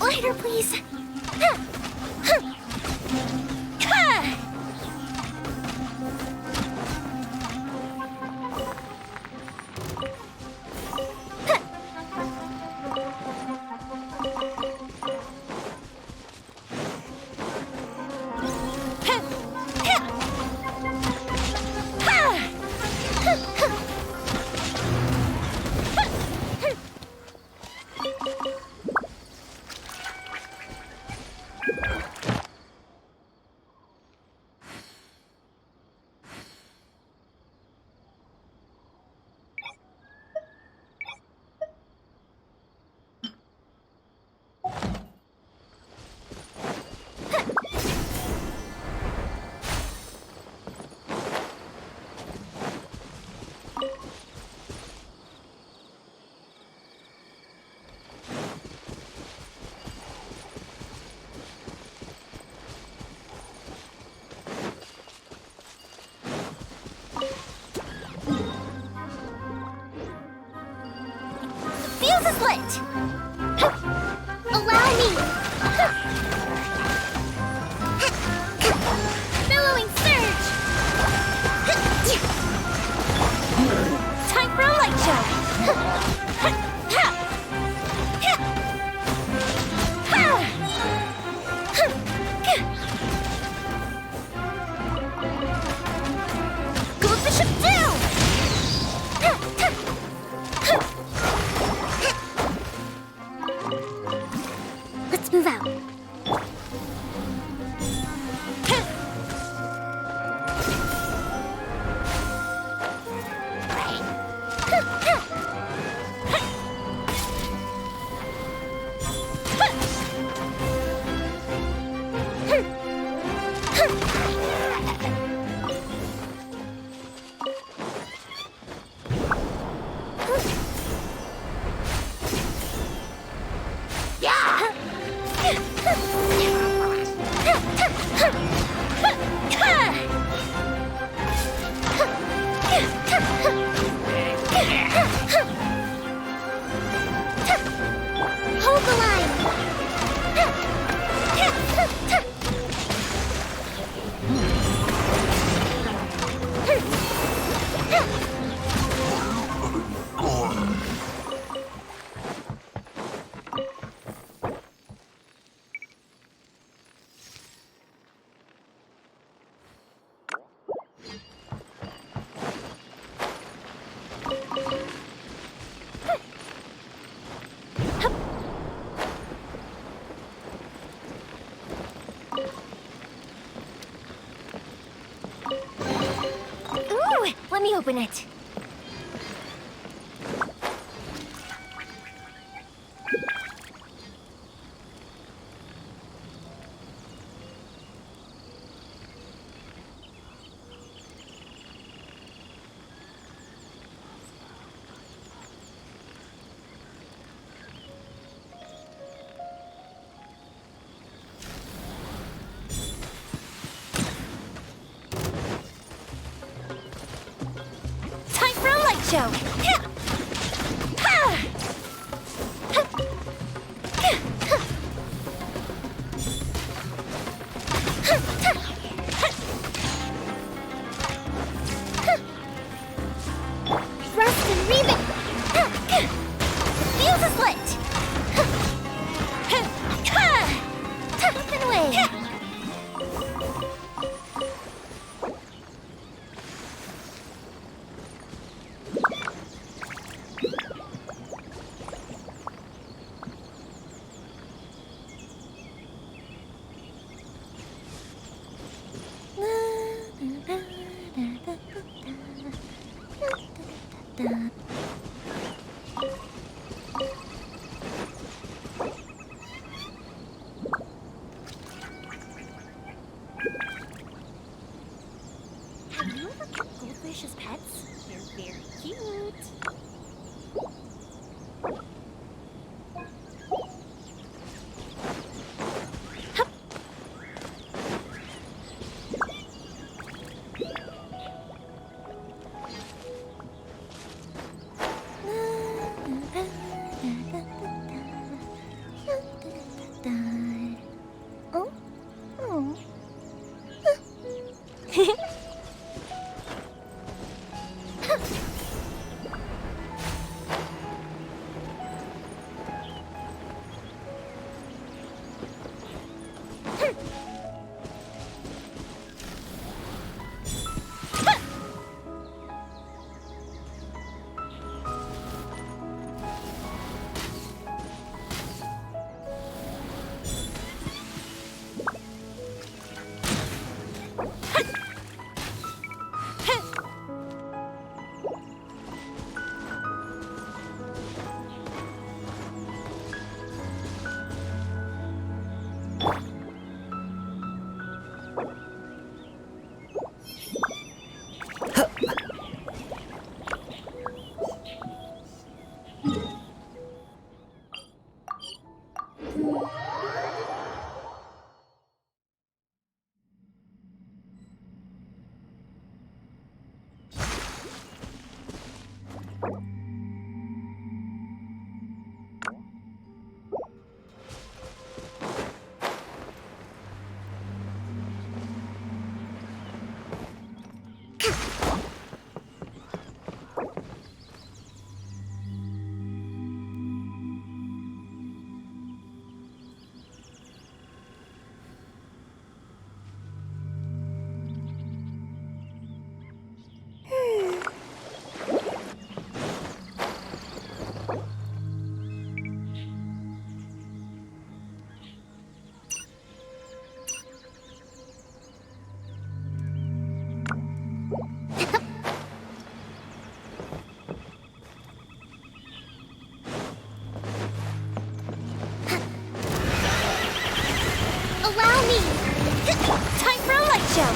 Lighter, please. let me open it. Time for a light show! Rust and Reba! Fuse is lit! Up and away! Have you ever kept goldfish as pets? They're very cute. Oh? Oh. Allow me! Time for a light show!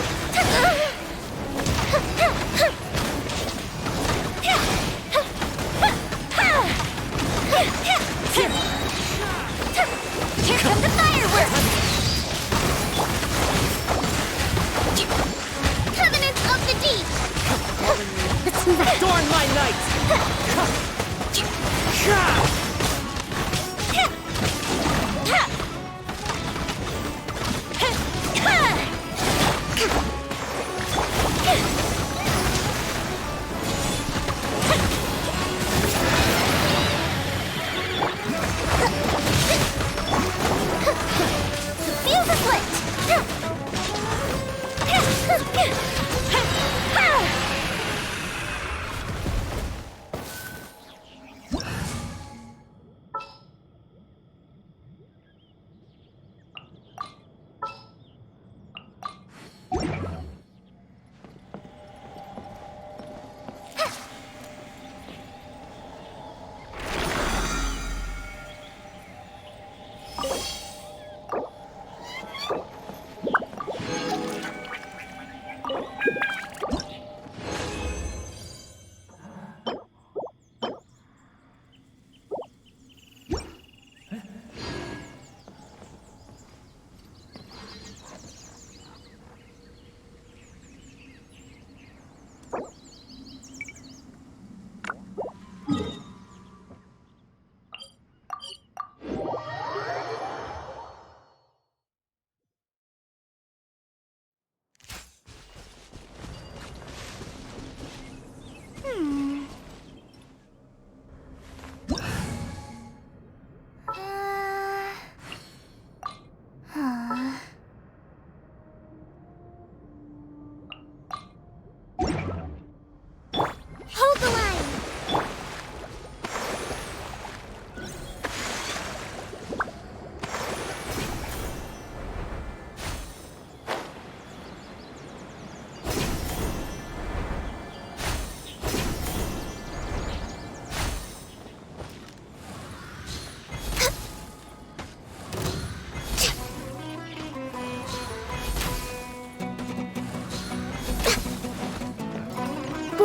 Here come the fireworks! Covenants of the Deep! Adorn my night! The fuse is lit!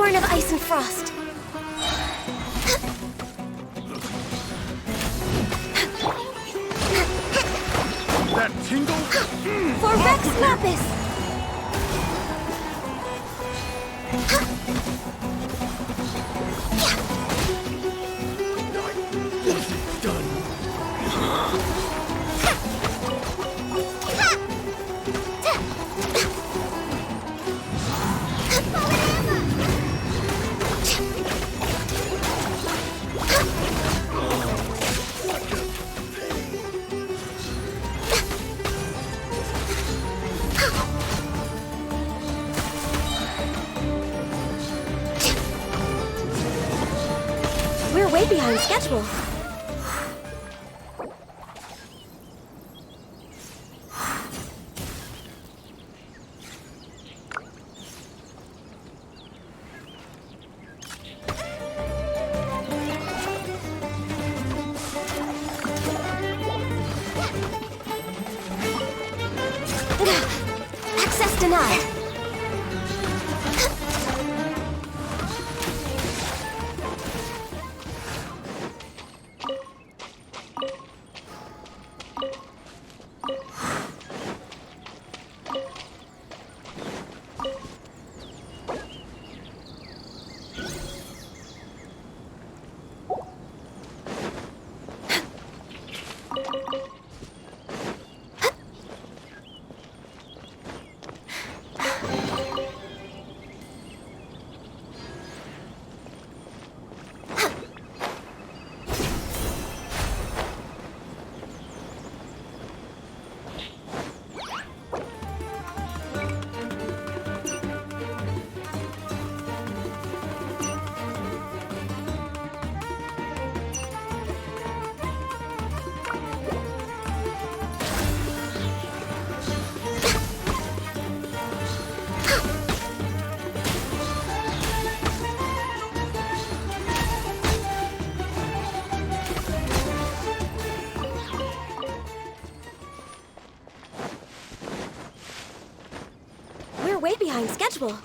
born of ice and frost. That tingle? For Rex Lapis! We're way behind schedule. Access denied. We're way behind schedule.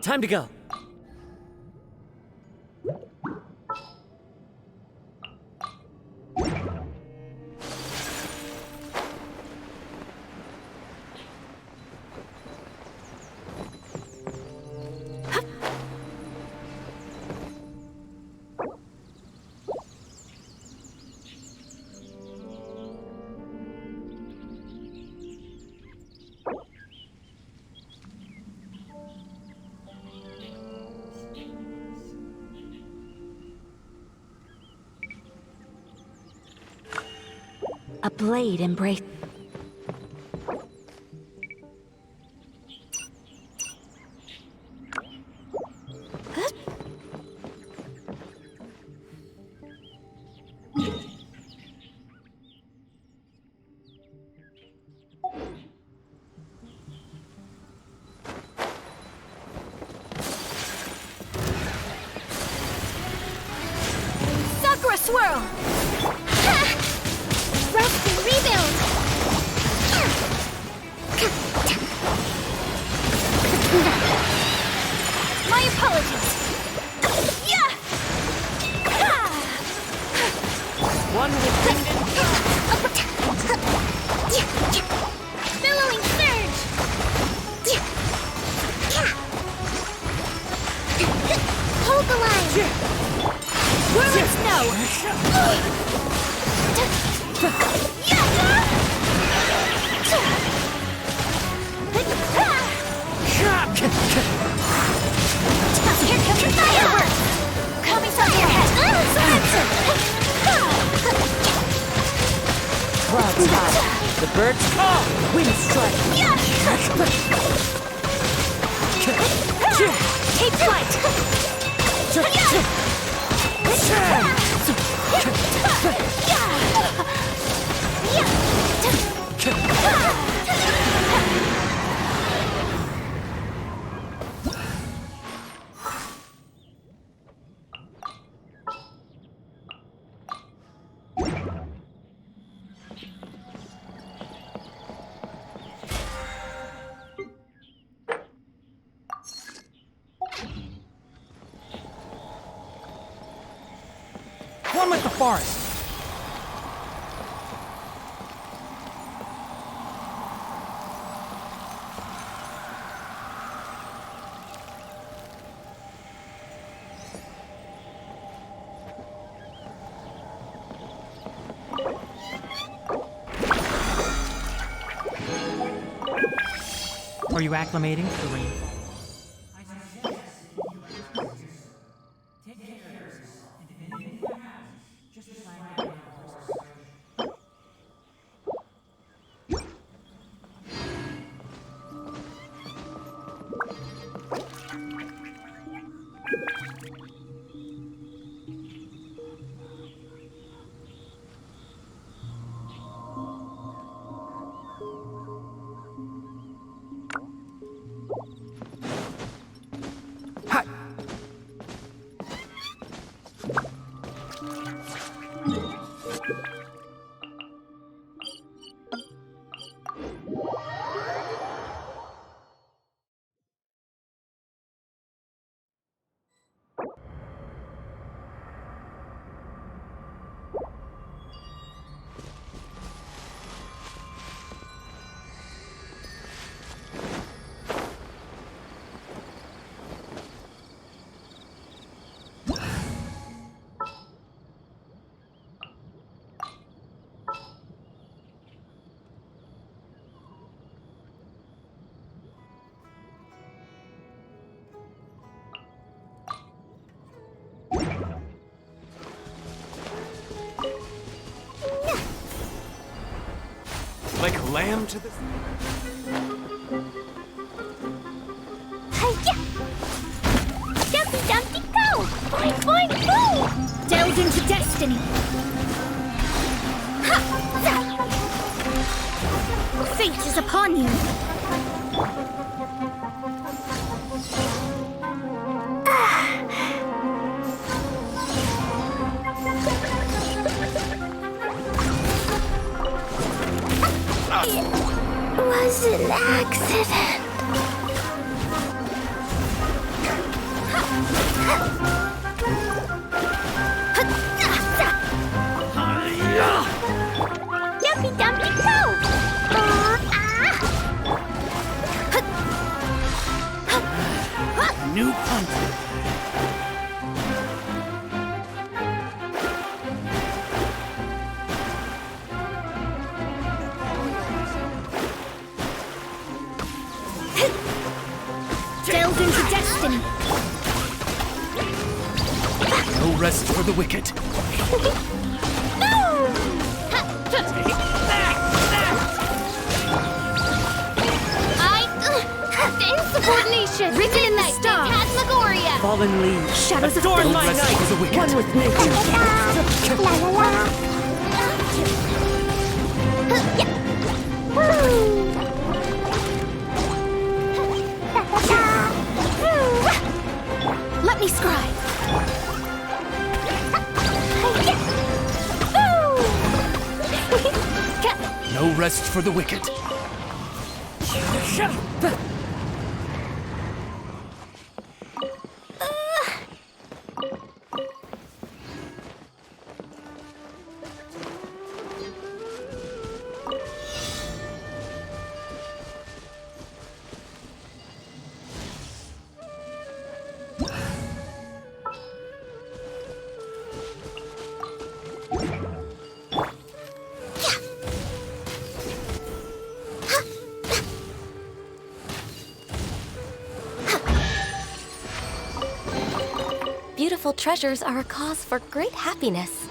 Time to go. A blade embrace. Sakura swirl! Rest and rebuild! My apologies! Yeah! Whirling snow! Here comes the fireworks! Coming from your head! Clouds high. The birds call. Wind strike. Take flight! One with the forest. Are you acclimating to the rain? Like a lamb to the... Hiya! Dumpy dumpy go! Boing boing boo! Delve into destiny! Ha! Fate is upon you! It was an accident. Dumpy dumpy go! New hunter. Delve into destiny. No rest for the wicked. Insubordination! Written in the stars! Phantasmagoria! Fallen leaves. Shadows of Adorn fate! my night. For the wicked. One with nature. La la la! Let me scribe! No rest for the wicked. beautiful treasures are a cause for great happiness.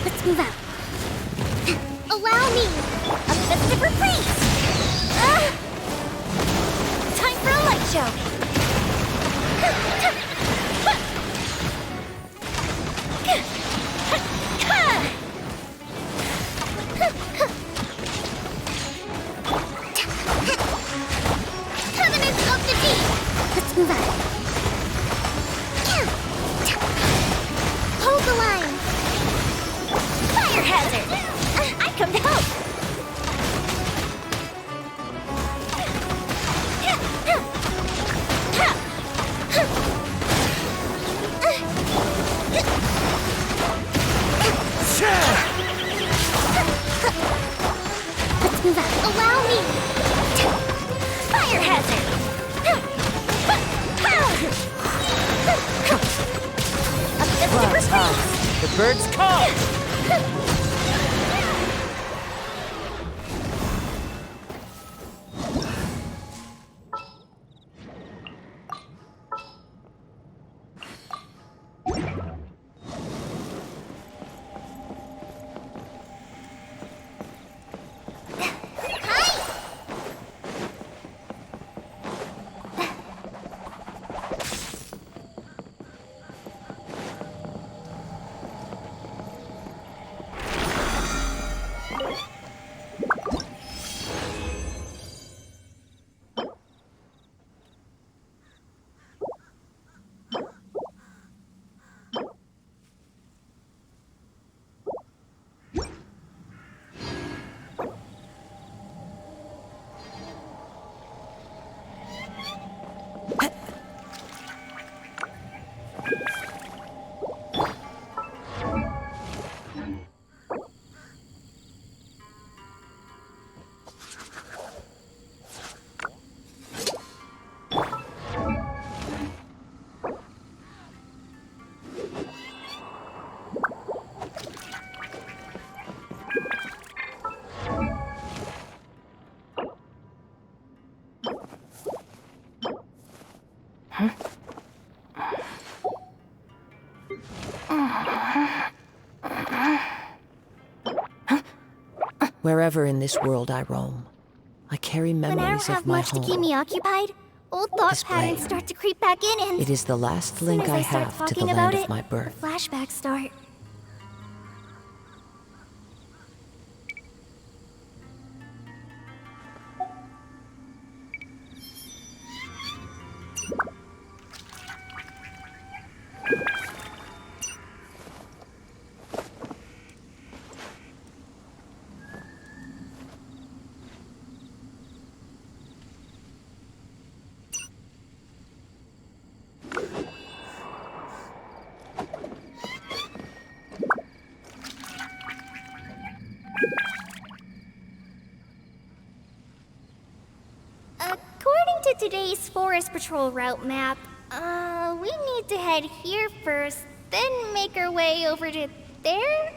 Let's move out. Allow me a festive reprise. Time for a light show. Covenant of the Deep. Let's move out. Hold the line. Fire hazard. I come to help. Let's move out. Allow me. Fire hazard. A festive reprise. The birds call! Wherever in this world I roam, I carry When I don't memories have of my much to keep home. me occupied, old thought This patterns way. start to creep back in, and It is the last as soon link as I start have to the talking land about of it, my birth. the flashbacks start. According to today's Forest Patrol route map, we need to head here first, then make our way over to there?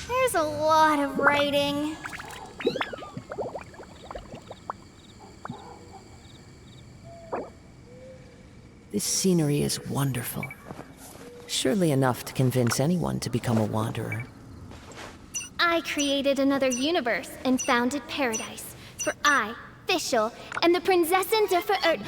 There's a lot of writing. This scenery is wonderful. Surely enough to convince anyone to become a wanderer. I created another universe and founded paradise, for I official, and the Prinzessin der Verirrt...